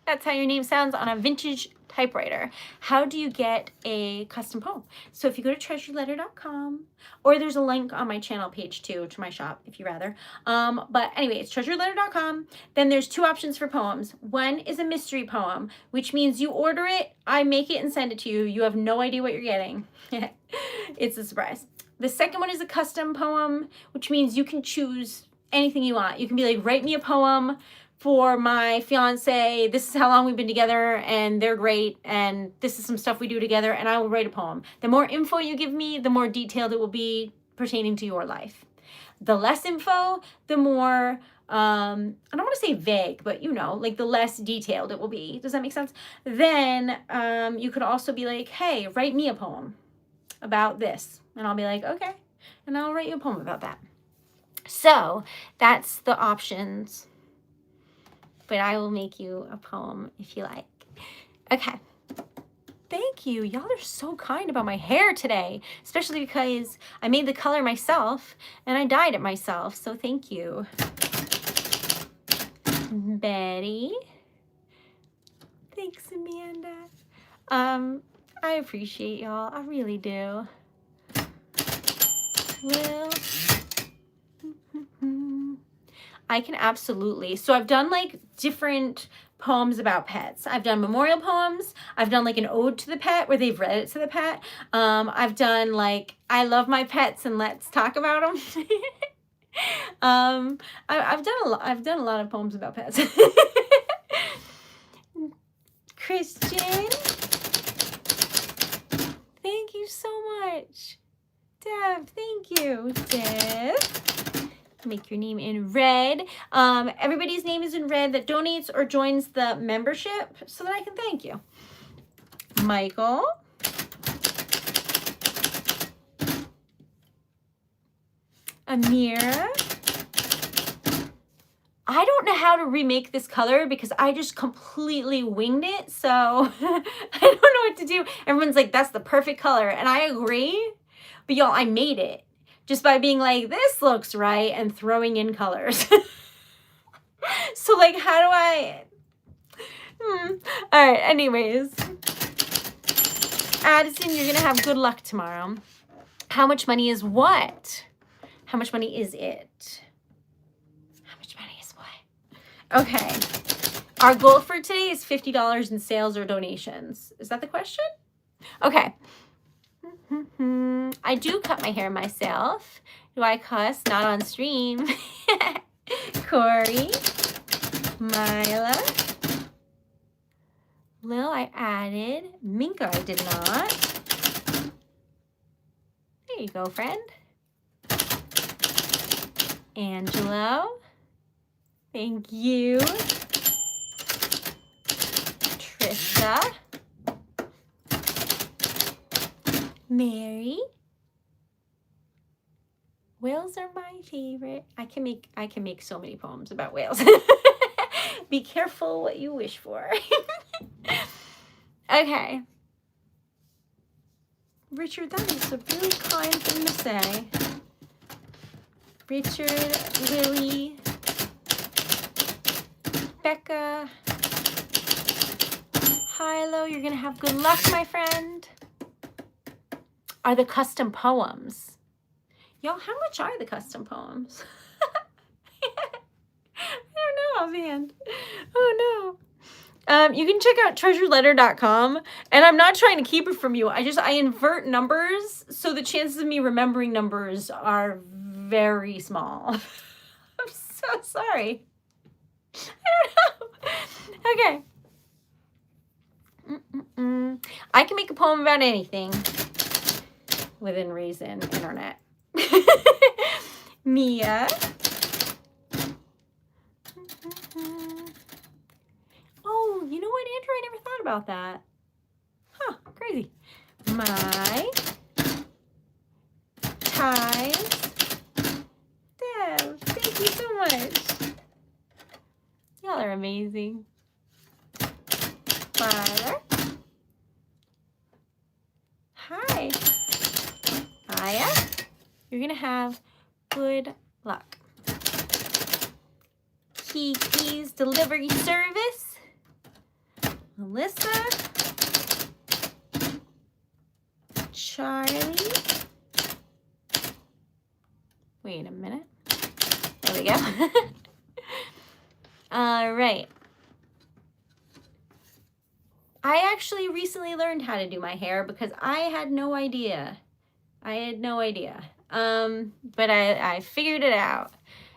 That's how your name sounds on a vintage typewriter. How do you get a custom poem? So if you go to TreasuredLetter.com, or there's a link on my channel page too, to my shop if you rather. But anyway, it's TreasuredLetter.com. Then there's two options for poems. One is a mystery poem, which means you order it, I make it and send it to you. You have no idea what you're getting. It's a surprise. The second one is a custom poem, which means you can choose anything you want. You can be like, write me a poem for my fiance, this is how long we've been together and they're great and this is some stuff we do together, and I will write a poem. The more info you give me, the more detailed it will be pertaining to your life. The less info, the more, I don't want to say vague, but you know, like the less detailed it will be. Does that make sense? Then you could also be like, hey, write me a poem about this. And I'll be like, okay, and I'll write you a poem about that. So that's the options. But I will make you a poem if you like. Okay. Thank you. Y'all are so kind about my hair today, especially because I made the color myself and I dyed it myself. So thank you. Betty. Thanks, Amanda. I appreciate y'all. I really do. Well, I can absolutely. So I've done like different poems about pets. I've done memorial poems. I've done like an ode to the pet where they've read it to the pet. I've done like, I love my pets and let's talk about them. I've done a lot of poems about pets. Christian, thank you so much. Deb, thank you. Deb, make your name in red. Everybody's name is in red that donates or joins the membership so that I can thank you. Michael. Amira. I don't know how to remake this color because I just completely winged it. So I don't know what to do. Everyone's like, that's the perfect color. And I agree. But y'all, I made it just by being like, this looks right and throwing in colors. So like, how do I? All right. Anyways, Addison, you're going to have good luck tomorrow. How much money is what? How much money is it? How much money is what? Okay. Our goal for today is $50 in sales or donations. Is that the question? Okay. I do cut my hair myself. Do I cuss? Not on stream. Corey. Mila. Lil, I added. Minka, I did not. There you go, friend. Angelo. Thank you. Trisha. Mary. Whales are my favorite. I can make so many poems about whales. Be careful what you wish for. Okay. Richard, that is a really kind thing to say. Richard, Lily, Becca, Hilo, you're gonna have good luck, my friend. Are the custom poems? Y'all, how much are the custom poems? I don't know offhand. Oh no. You can check out TreasuredLetter.com, and I'm not trying to keep it from you. I invert numbers, so the chances of me remembering numbers are very small. I'm so sorry. I don't know. Okay. I can make a poem about anything within reason, internet. Mia. Oh, you know what, Andrew? I never thought about that. Huh, crazy. My ties. Deb, thank you so much. Y'all are amazing. Father. Hi. Aya. You're going to have good luck. Kiki's delivery service. Melissa. Charlie. Wait a minute. There we go. All right. I actually recently learned how to do my hair because I had no idea. But I figured it out.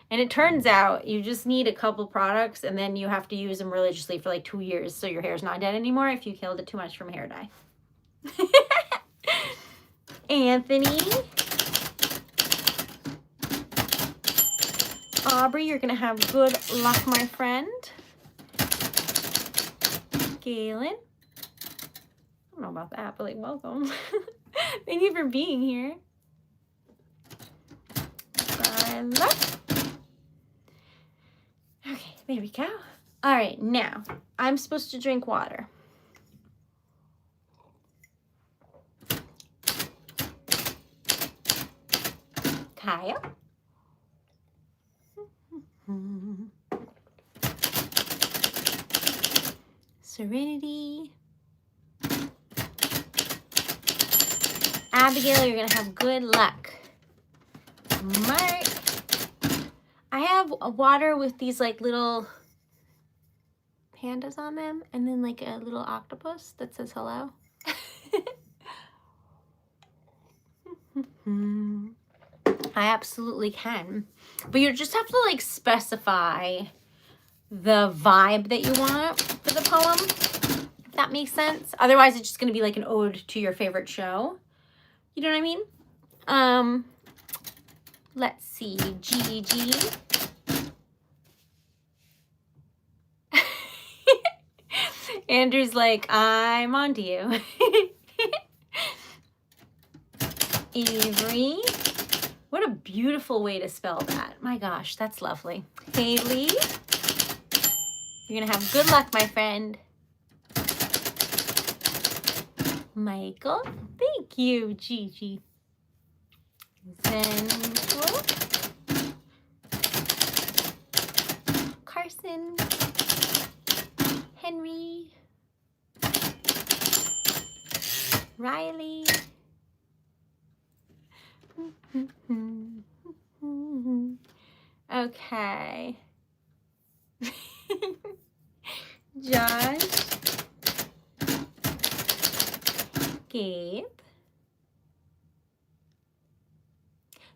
And it turns out you just need a couple products and then you have to use them religiously for like 2 years so your hair's not dead anymore if you killed it too much from hair dye. Anthony. Aubrey, you're going to have good luck, my friend. Galen. I don't know about that, but like, welcome. Thank you for being here. Lila. Okay, there we go. All right, now I'm supposed to drink water. Kyle. Serenity. Abigail, you're going to have good luck. Mark. I have a water with these like little pandas on them and then like a little octopus that says hello. I absolutely can. But you just have to like specify the vibe that you want for the poem, if that makes sense. Otherwise, it's just going to be like an ode to your favorite show. You know what I mean? Let's see. Gigi. Andrew's like, I'm on to you. Avery. What a beautiful way to spell that. My gosh, that's lovely. Haley. You're going to have good luck, my friend. Michael. Thank you, Gigi. Zenko. Carson. Henry. Riley. Okay. Josh. Gabe.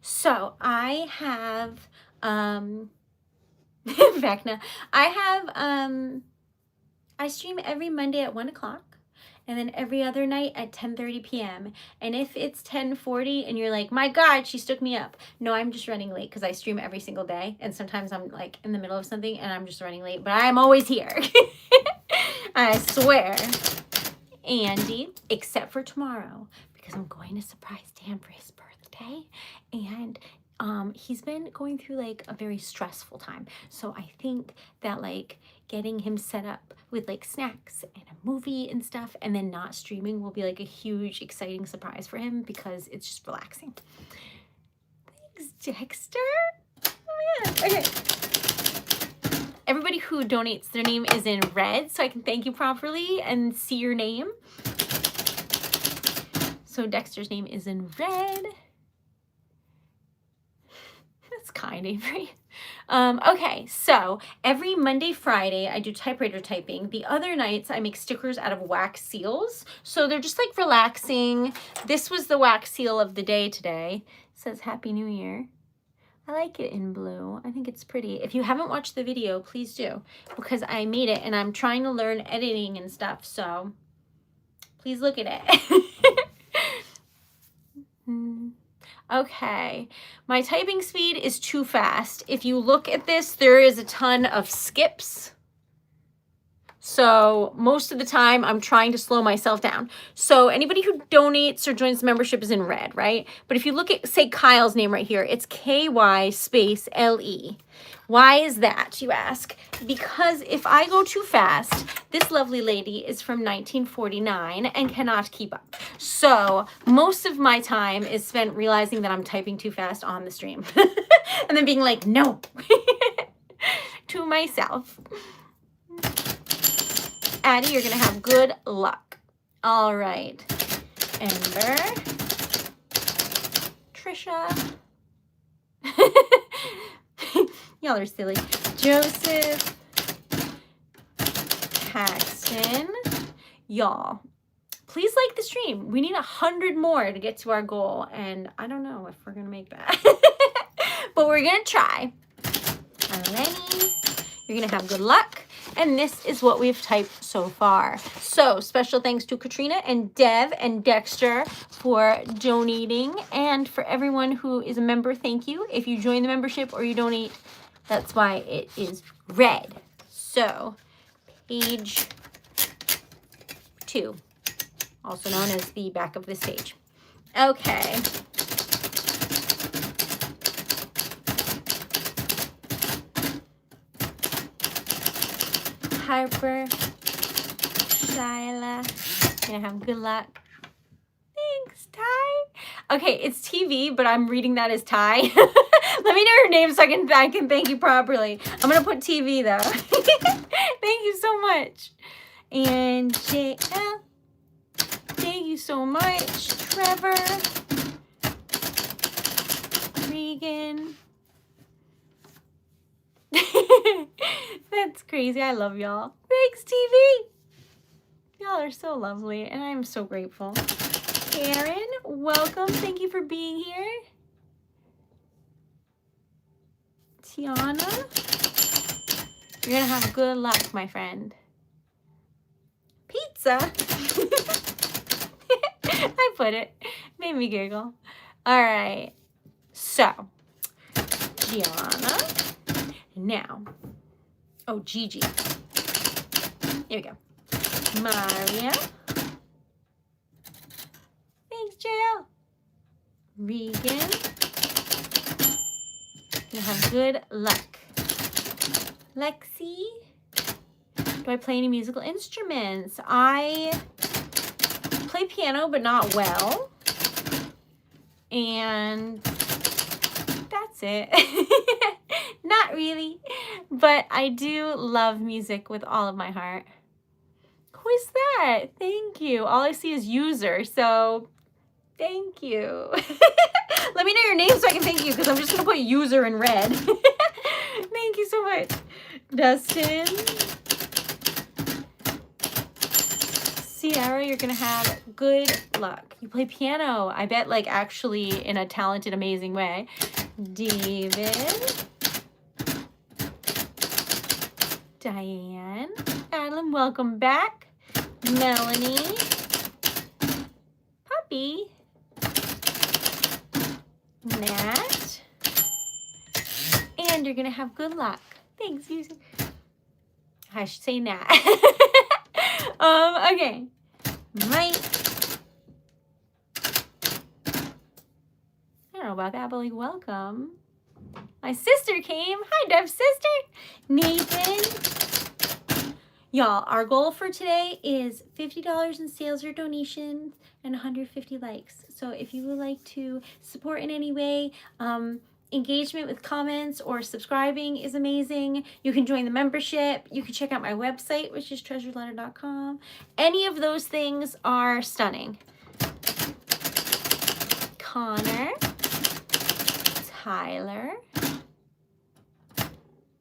So I have Vecna. I stream every Monday at 1 o'clock. And then every other night at 10:30 p.m. And if it's 10:40 and you're like, my God, she stood me up. No, I'm just running late because I stream every single day. And sometimes I'm like in the middle of something and I'm just running late. But I'm always here. I swear. Andy, except for tomorrow, because I'm going to surprise Dan for his birthday. And he's been going through like a very stressful time. So I think that like getting him set up with like snacks and a movie and stuff and then not streaming will be like a huge exciting surprise for him because it's just relaxing. Thanks, Dexter. Oh yeah. Okay. Everybody who donates, their name is in red so I can thank you properly and see your name. So Dexter's name is in red. That's kind, Avery. Okay, so every Monday, Friday, I do typewriter typing. The other nights, I make stickers out of wax seals. So they're just like relaxing. This was the wax seal of the day today. It says Happy New Year. I like it in blue. I think it's pretty. If you haven't watched the video, please do, because I made it and I'm trying to learn editing and stuff. So please look at it. Okay, my typing speed is too fast. If you look at this, there is a ton of skips. So most of the time I'm trying to slow myself down. So anybody who donates or joins the membership is in red, right? But if you look at, say, Kyle's name right here, it's KY space LE. Why is that, you ask? Because if I go too fast, this lovely lady is from 1949 and cannot keep up. So most of my time is spent realizing that I'm typing too fast on the stream. And then being like, no, to myself. Addie, you're going to have good luck. All right. Ember. Trisha. Y'all are silly. Joseph. Paxton. Y'all, please like the stream. We need 100 more to get to our goal, and I don't know if we're gonna make that. But we're gonna try. Alrighty. You're gonna have good luck. And this is what we've typed so far. So special thanks to Katrina and Dev and Dexter for donating. And for everyone who is a member, thank you. If you join the membership or you donate, that's why it is red. So page 2, also known as the back of this page. Okay. Harper, Shyla, gonna have good luck. Thanks, Ty. Okay, it's TV, but I'm reading that as Ty. Let me know your name so I can thank you properly. I'm gonna put TV though. Thank you so much. And JL, thank you so much. Trevor, Regan. That's crazy. I love y'all. Thanks, TV. Y'all are so lovely, and I'm so grateful. Karen, welcome. Thank you for being here. Tiana, you're gonna have good luck, my friend. Pizza. I put it. Made me giggle. All right. So, Gianna. Now, oh, Gigi. Here we go. Maria. Thanks, JL. Regan. You have good luck. Lexi. Do I play any musical instruments? I play piano, but not well. And that's it. Not really, but I do love music with all of my heart. Who is that? Thank you. All I see is user, so thank you. Let me know your name so I can thank you, because I'm just going to put user in red. Thank you so much. Dustin. Sierra, you're going to have good luck. You play piano. I bet, like, actually in a talented, amazing way. David. Diane. Adam, welcome back. Melanie. Puppy. Nat. And you're going to have good luck. Thanks, user. I should say Nat. Okay. Mike. I don't know about that, but like, welcome. My sister came. Hi, Dev's sister. Nathan. Y'all, our goal for today is $50 in sales or donations and 150 likes. So if you would like to support in any way, engagement with comments or subscribing is amazing. You can join the membership. You can check out my website, which is TreasuredLetter.com. Any of those things are stunning. Connor. Tyler.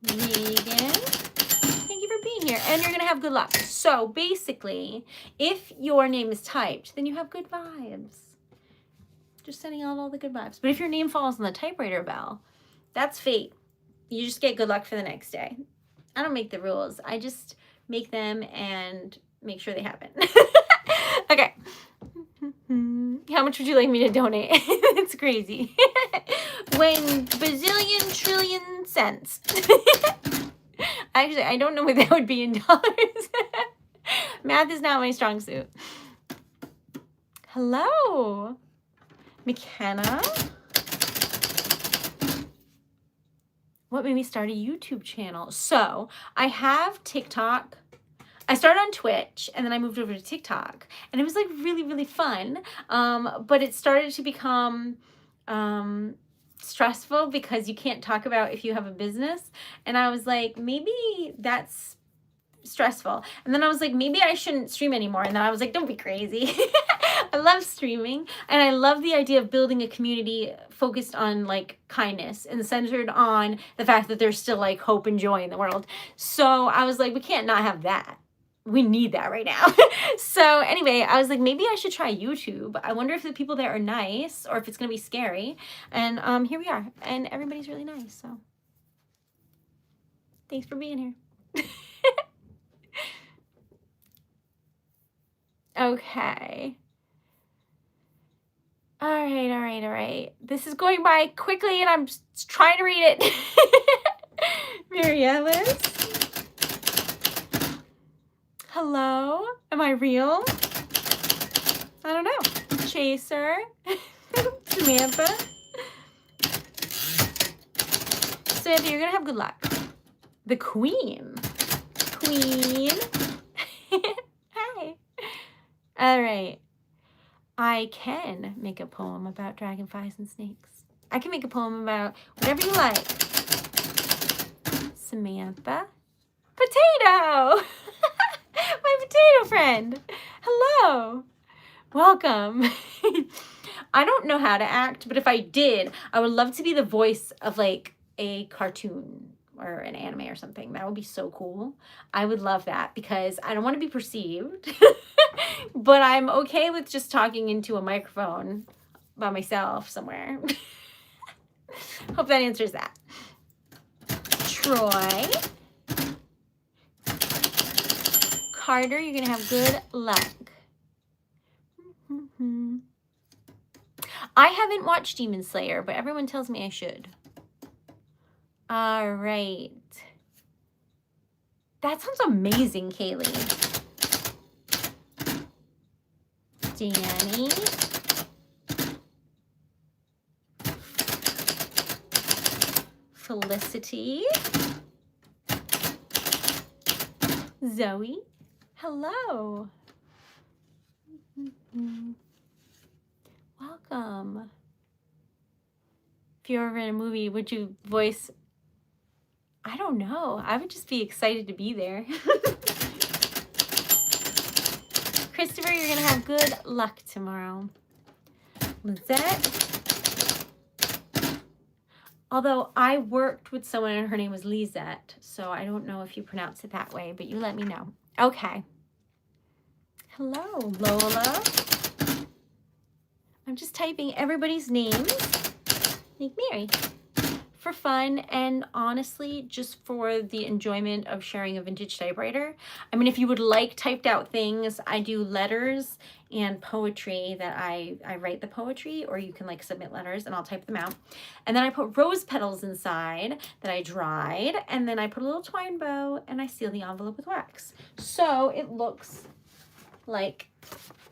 Regan. Thank you for being here. And you're going to have good luck. So basically, if your name is typed, then you have good vibes. Just sending out all the good vibes. But if your name falls on the typewriter bell, that's fate. You just get good luck for the next day. I don't make the rules. I just make them and make sure they happen. Okay. How much would you like me to donate? It's crazy. When bazillion trillion cents. Actually, I don't know what that would be in dollars. Math is not my strong suit. Hello. McKenna. What made me start a YouTube channel? So I have TikTok. I started on Twitch and then I moved over to TikTok and it was like really, really fun. But it started to become stressful because you can't talk about if you have a business. And I was like, maybe that's stressful. And then I was like, maybe I shouldn't stream anymore. And then I was like, don't be crazy. I love streaming, and I love the idea of building a community focused on like kindness and centered on the fact that there's still like hope and joy in the world. So I was like, we can't not have that. We need that right now. So anyway, I was like, maybe I should try YouTube. I wonder if the people there are nice or if it's gonna be scary. And here we are, and everybody's really nice. So thanks for being here. Okay. All right. This is going by quickly, and I'm just trying to read it. Mary Alice. Hello? Am I real? I don't know. Chaser. Samantha. Samantha, you're going to have good luck. The Queen. Queen. Hi. All right. I can make a poem about dragonflies and snakes. I can make a poem about whatever you like. Samantha. Potato! My potato friend. Hello. Welcome. I don't know how to act, but if I did, I would love to be the voice of like a cartoon or an anime or something. That would be so cool. I would love that because I don't want to be perceived. But I'm okay with just talking into a microphone by myself somewhere. Hope that answers that. Troy. Carter, you're going to have good luck. I haven't watched Demon Slayer, but everyone tells me I should. All right. That sounds amazing, Kaylee. Danny. Felicity. Zoe. Hello. Welcome. If you were ever in a movie, would you voice? I don't know. I would just be excited to be there. Christopher, you're going to have good luck tomorrow. Lizette. Although I worked with someone and her name was Lizette, so I don't know if you pronounce it that way, but you let me know. Okay. Hello, Lola. I'm just typing everybody's names. Like Mary. For fun and honestly, just for the enjoyment of sharing a vintage typewriter. I mean, if you would like typed out things, I do letters and poetry that I write the poetry, or you can like submit letters and I'll type them out. And then I put rose petals inside that I dried, and then I put a little twine bow and I seal the envelope with wax. So it looks like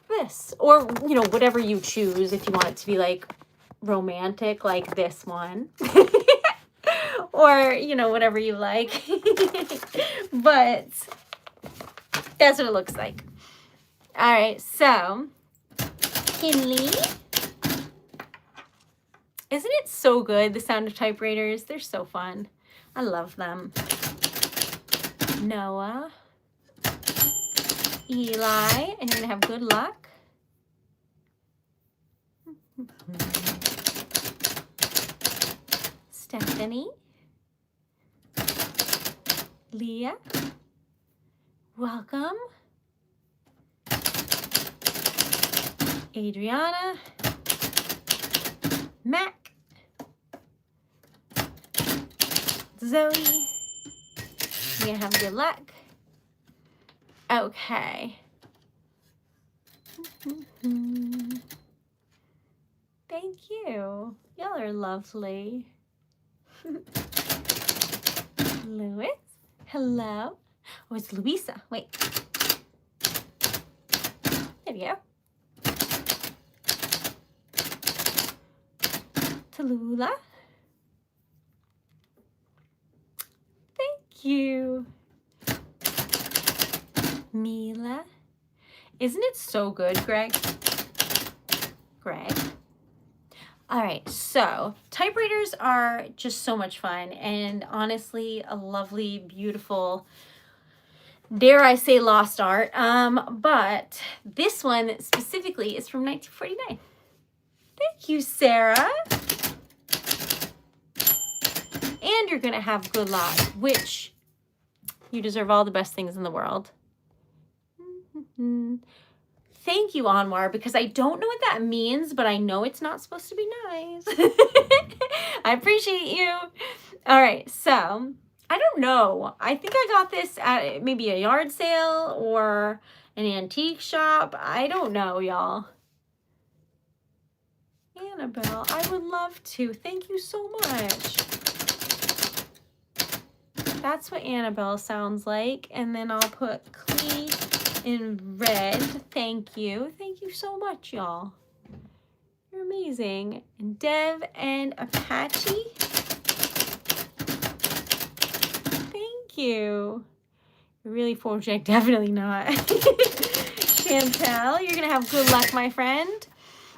this, or you know, whatever you choose. If you want it to be like romantic, like this one. Or, you know, whatever you like. But that's what it looks like. All right, so Kinley. Isn't it so good, the sound of typewriters? They're so fun. I love them. Noah. Eli, and you're going to have good luck. Stephanie. Leah, welcome. Adriana, Mac, Zoe, you're gonna have good luck. Okay. Thank you. Y'all are lovely. Louis. Hello. Oh, it's Louisa. Wait. There we go. Tallulah. Thank you. Mila. Isn't it so good, Greg? Greg. All right, so typewriters are just so much fun and honestly a lovely, beautiful dare I say, lost art. But this one specifically is from 1949. Thank you, Sarah. And you're going to have good luck, which you deserve all the best things in the world. Thank you, Anwar, because I don't know what that means, but I know it's not supposed to be nice. I appreciate you. All right, so I don't know. I think I got this at maybe a yard sale or an antique shop. I don't know, y'all. Annabelle, I would love to. Thank you so much. That's what Annabelle sounds like. And then I'll put Clee in red. Thank you. Thank you so much, y'all. You're amazing. And Dev and Apache. Thank you. You're really photogenic. Definitely not. Chantel, you're going to have good luck, my friend.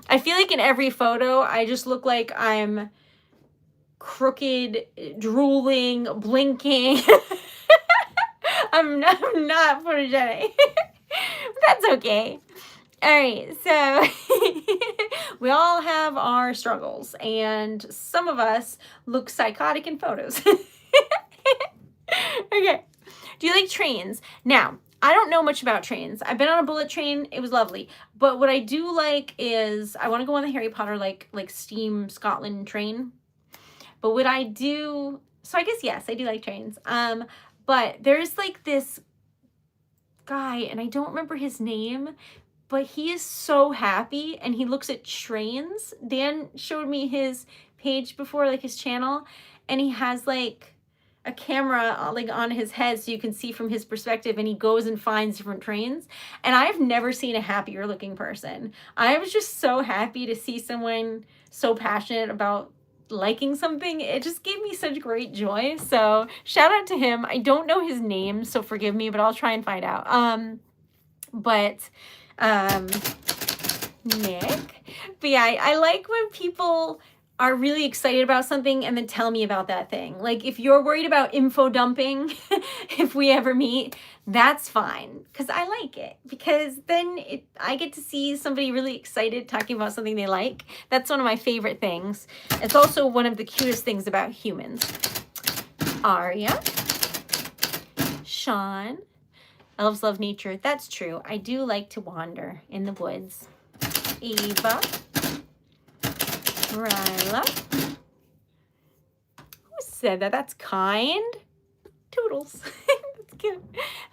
I feel like in every photo, I just look like I'm crooked, drooling, blinking. I'm not photogenic. That's okay. All right, so we all have our struggles, and some of us look psychotic in photos. Okay. Do you like trains? Now, I don't know much about trains. I've been on a bullet train. It was lovely. But what I do like is I want to go on the Harry Potter like steam Scotland train. But what I do, so I guess yes, I do like trains. But there's like this guy, and I don't remember his name, but he is so happy and he looks at trains. Dan showed me his page before, like his channel, and he has like a camera like on his head so you can see from his perspective, and he goes and finds different trains. And I've never seen a happier looking person. I was just so happy to see someone so passionate about liking something. It just gave me such great joy. So shout out to him. I don't know his name, so forgive me, but I'll try and find out. Nick. But yeah, I like when people are really excited about something and then tell me about that thing. Like if you're worried about info dumping, if we ever meet, that's fine. Because I like it. Because then I get to see somebody really excited talking about something they like. That's one of my favorite things. It's also one of the cutest things about humans. Aria. Sean. Elves love nature. That's true. I do like to wander in the woods. Eva. Ryla. Who said that? That's kind. Toodles. That's cute.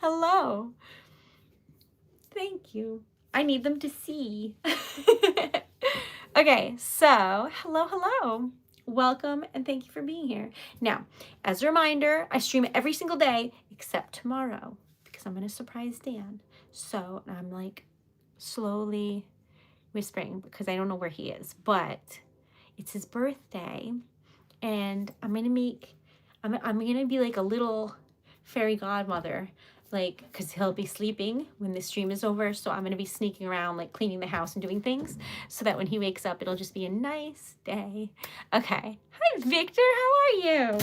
Hello. Thank you. I need them to see. Okay, so hello. Welcome and thank you for being here. Now, as a reminder, I stream every single day except tomorrow because I'm going to surprise Dan. So I'm like slowly whispering because I don't know where he is, but it's his birthday, and I'm gonna be like a little fairy godmother, like, because he'll be sleeping when the stream is over, so I'm gonna be sneaking around, like cleaning the house and doing things, so that when he wakes up, it'll just be a nice day. Okay. Hi, Victor. How are you?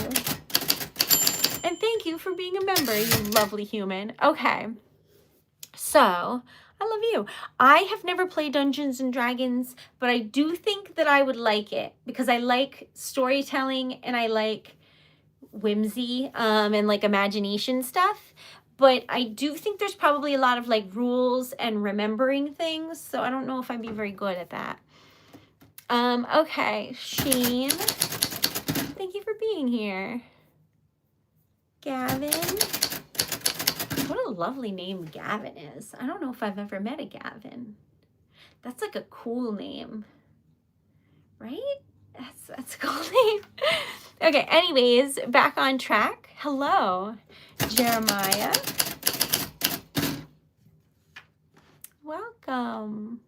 And thank you for being a member, you lovely human. Okay. So I love you. I have never played Dungeons and Dragons, but I do think that I would like it because I like storytelling and I like whimsy and like imagination stuff. But I do think there's probably a lot of like rules and remembering things. So I don't know if I'd be very good at that. Okay, Sheen. Thank you for being here. Gavin. What a lovely name Gavin is. I don't know if I've ever met a Gavin. That's like a cool name, right? That's a cool name. Okay, anyways, back on track. Hello, Jeremiah. Welcome.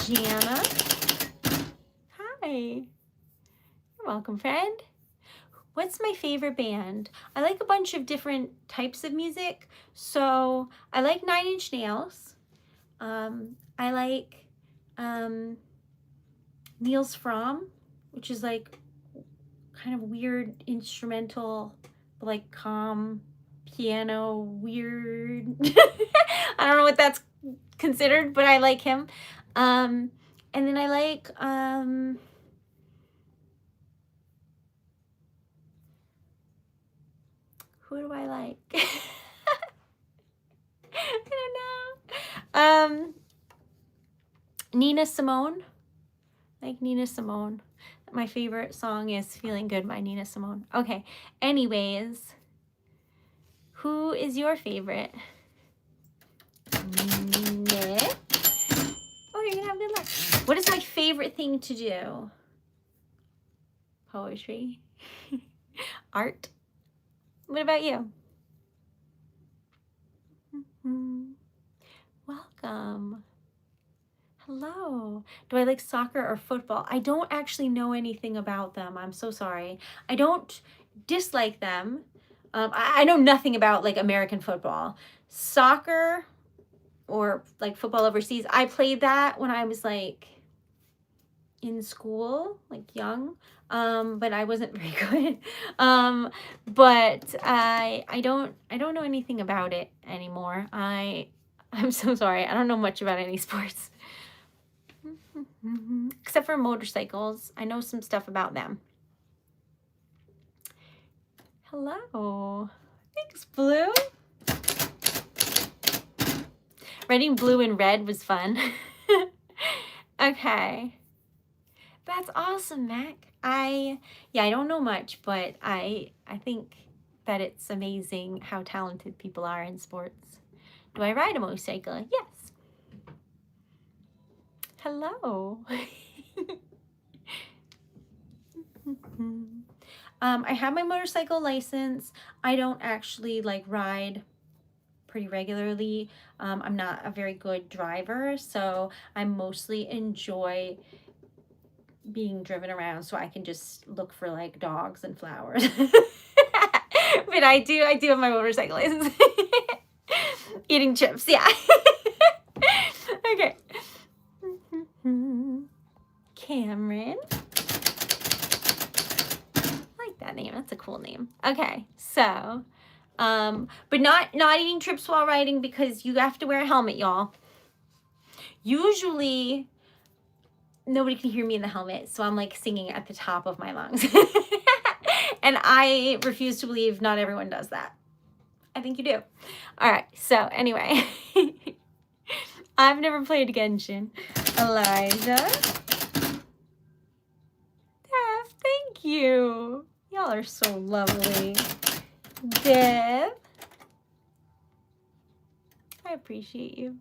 Gianna. Hi. You're welcome, friend. What's my favorite band? I like a bunch of different types of music. So I like 9 Inch Nails. I like Niels Fromm, which is like kind of weird instrumental, but like calm piano weird. I don't know what that's considered, but I like him. And then I like, who do I like? I don't know. Nina Simone. Like Nina Simone. My favorite song is Feeling Good by Nina Simone. Okay. Anyways, who is your favorite? Nick. Oh, you're gonna have good luck. What is my favorite thing to do? Poetry. Art. What about you? Welcome. Hello. Do I like soccer or football? I don't actually know anything about them. I'm so sorry. I don't dislike them. I know nothing about like American football. Soccer or like football overseas, I played that when I was like in school, like young, but I wasn't very good. But I don't know anything about it anymore. I'm so sorry. I don't know much about any sports. Except for motorcycles. I know some stuff about them. Hello. Thanks, Blue. Writing blue and red was fun. Okay. That's awesome, Mac. I don't know much, but I think that it's amazing how talented people are in sports. Do I ride a motorcycle? Yes. Hello. I have my motorcycle license. I don't actually like ride pretty regularly. I'm not a very good driver, so I mostly enjoy being driven around so I can just look for like dogs and flowers. But I do have my motorcycle license. Eating chips, yeah. Okay. Cameron. I like that name. That's a cool name. Okay, so, but not eating chips while riding because you have to wear a helmet, y'all. Usually, nobody can hear me in the helmet, so I'm like singing at the top of my lungs. And I refuse to believe not everyone does that. I think you do. All right, so anyway. I've never played Genshin. Elijah. Daph, thank you. Y'all are so lovely. Deb. I appreciate you.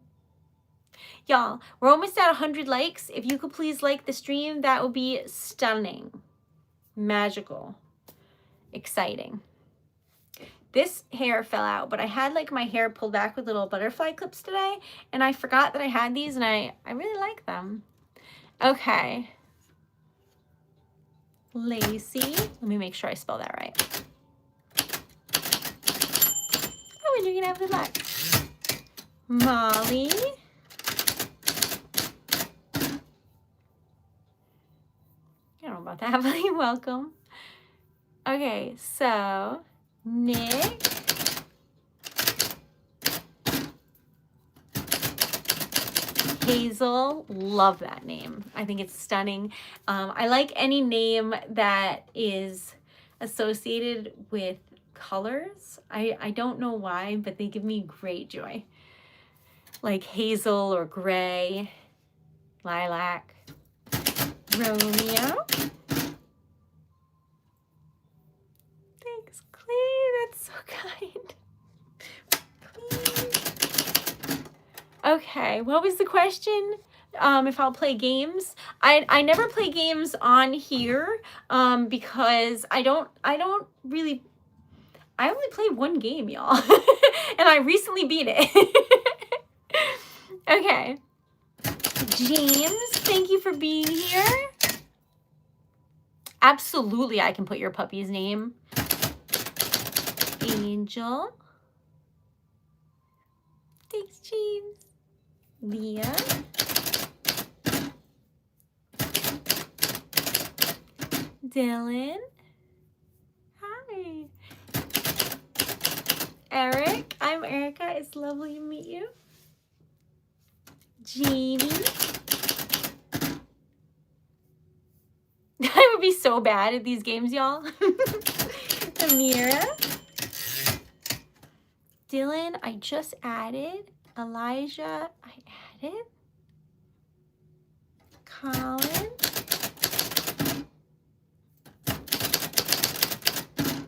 Y'all, we're almost at 100 likes. If you could please like the stream, that would be stunning. Magical. Exciting. This hair fell out, but I had like my hair pulled back with little butterfly clips today, and I forgot that I had these, and I really like them. Okay. Lacey. Let me make sure I spell that right. Oh, and you're gonna have good luck. Molly. I don't know about that, but you're welcome. Okay, so Nick. Hazel, love that name. I think it's stunning. I like any name that is associated with colors. I don't know why, but they give me great joy. Like hazel or gray, lilac. Romeo. Thanks, Clay. That's so kind. Please. Okay, what was the question? If I'll play games. I never play games on here because I only play one game, y'all. And I recently beat it. Okay. James, thank you for being here. Absolutely, I can put your puppy's name. Angel. Thanks, James. Leah. Dylan. Hi. It's lovely to meet you. Jeannie. I would be so bad at these games, y'all. Amira. Dylan, I just added. Elijah, I added. Colin.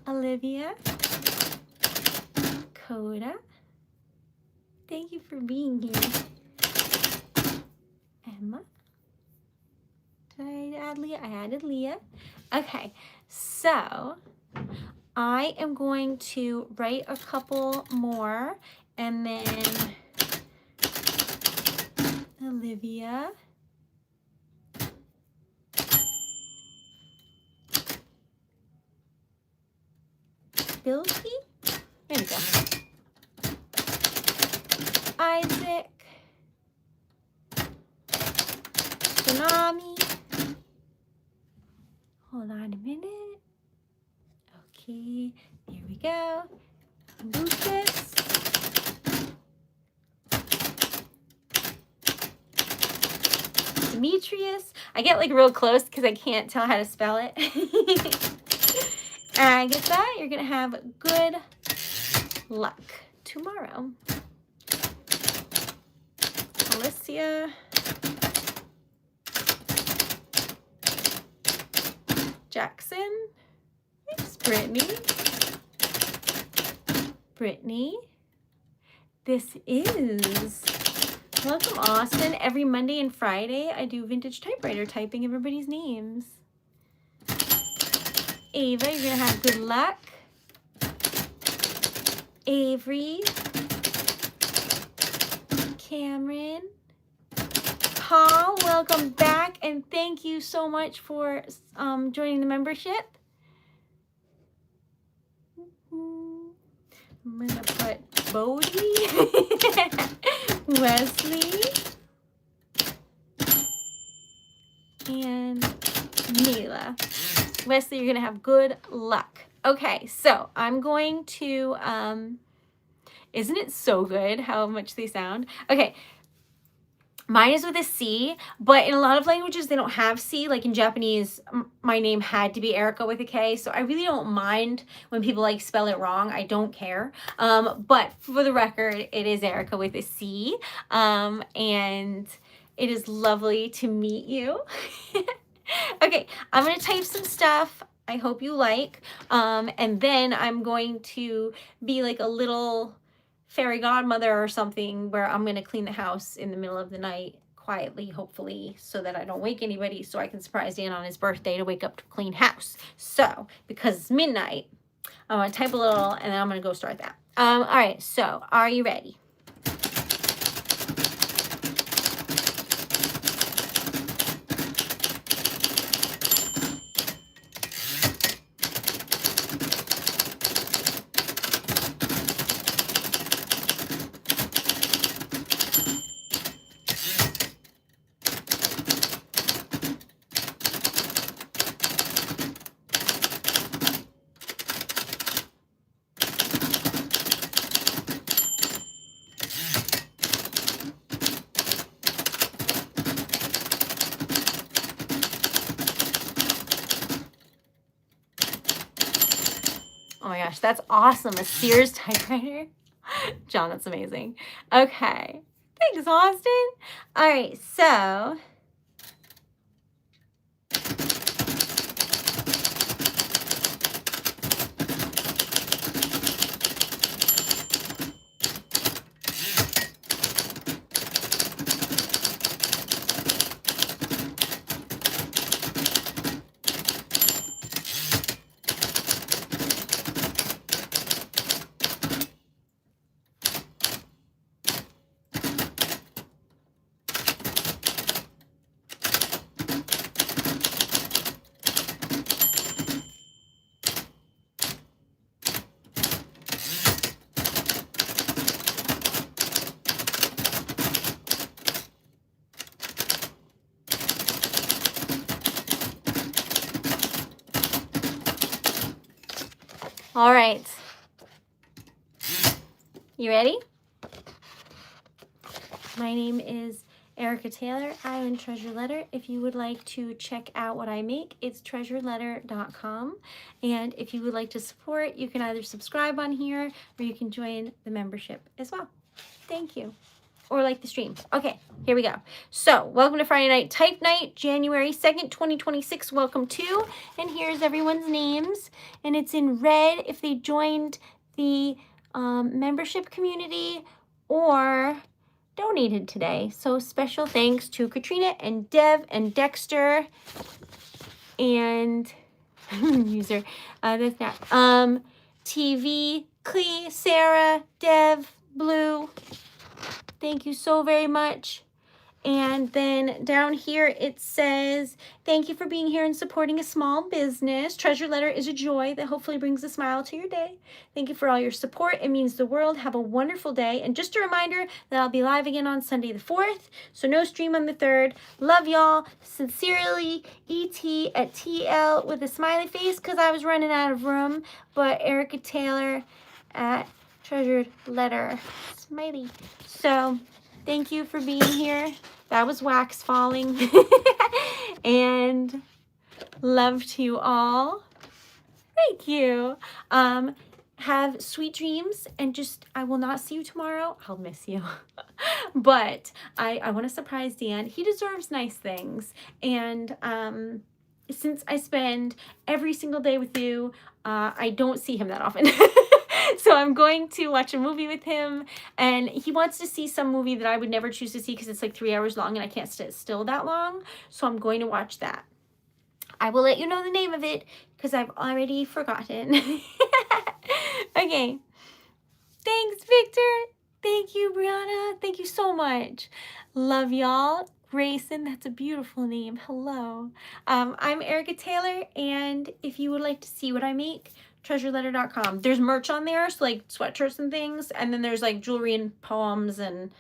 Olivia. Coda. Thank you for being here. Emma. Did I add Leah? I added Leah. Okay, so I am going to write a couple more and then Olivia. Bilky? There we go. Isaac. Tsunami. Hold on a minute. Okay, here we go. Lucas. Demetrius. I get like real close because I can't tell how to spell it. Agatha, you're going to have good luck tomorrow. Alicia. Jackson. Thanks, Brittany. Brittany. This is... Welcome, Austin. Every Monday and Friday, I do vintage typewriter typing everybody's names. Ava, you're going to have good luck. Avery. Cameron. Paul, welcome back, and thank you so much for joining the membership. I'm going to put Bodie. Wesley. And Mila. Wesley, you're going to have good luck. Okay, so I'm going to, isn't it so good how much they sound? Okay, mine is with a C, but in a lot of languages, they don't have C. Like in Japanese, my name had to be Erica with a K, so I really don't mind when people like spell it wrong. I don't care. But for the record, it is Erica with a C, and it is lovely to meet you. Okay, I'm going to type some stuff I hope you like, and then I'm going to be like a little fairy godmother or something where I'm going to clean the house in the middle of the night quietly, hopefully, so that I don't wake anybody, so I can surprise Dan on his birthday to wake up to clean house. So, because it's midnight, I'm going to type a little, and then I'm going to go start that. All right, so are you ready? Oh my gosh, that's awesome. A Sears typewriter. John, that's amazing. Okay. Thanks, Austin. All right, so all right. You ready? My name is Erica Taylor. I own Treasured Letter. If you would like to check out what I make, it's TreasuredLetter.com. And if you would like to support, you can either subscribe on here or you can join the membership as well. Thank you. Or like the stream. Okay, here we go. So, welcome to Friday Night Type Night, January 2nd, 2026. Welcome to. And here's everyone's names. And it's in red if they joined the membership community or donated today. So special thanks to Katrina and Dev and Dexter and user that's not TV, Clee, Sarah, Dev, Blue. Thank you so very much. And then down here it says, thank you for being here and supporting a small business. Treasured Letter is a joy that hopefully brings a smile to your day. Thank you for all your support. It means the world. Have a wonderful day. And just a reminder that I'll be live again on Sunday the 4th. So no stream on the 3rd. Love y'all. Sincerely, E.T. at TL with a smiley face because I was running out of room. But Erica Taylor at Treasured Letter. Smiley. So thank you for being here. That was wax falling. And love to you all. Thank you. Have sweet dreams and just, I will not see you tomorrow. I'll miss you. But I want to surprise Dan. He deserves nice things. And since I spend every single day with you, I don't see him that often. So I'm going to watch a movie with him, and he wants to see some movie that I would never choose to see because it's like 3 hours long and I can't sit still that long. So I'm going to watch that. I will let you know the name of it because I've already forgotten. Okay. Thanks, Victor. Thank you, Brianna. Thank you so much. Love y'all. Grayson, that's a beautiful name. Hello. I'm Erica Taylor, and if you would like to see what I make, TreasuredLetter.com. There's merch on there, so like sweatshirts and things, and then there's like jewelry and poems and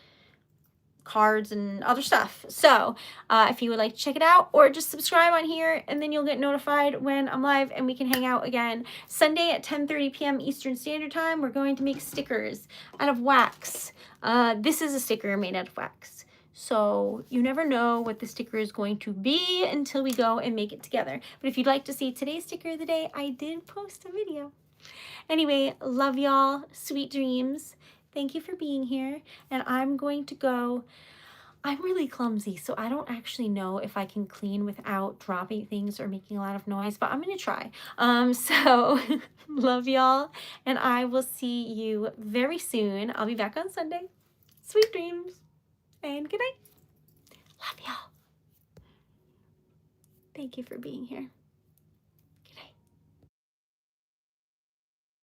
cards and other stuff. So if you would like to check it out, or just subscribe on here, and then you'll get notified when I'm live and we can hang out again. Sunday at 10:30 p.m. Eastern Standard Time, we're going to make stickers out of wax. This is a sticker made out of wax. So you never know what the sticker is going to be until we go and make it together. But if you'd like to see today's sticker of the day, I did post a video. Anyway, love y'all. Sweet dreams. Thank you for being here. And I'm going to go. I'm really clumsy, so I don't actually know if I can clean without dropping things or making a lot of noise, but I'm going to try. So love y'all, and I will see you very soon. I'll be back on Sunday. Sweet dreams. And good night. Love y'all. Thank you for being here.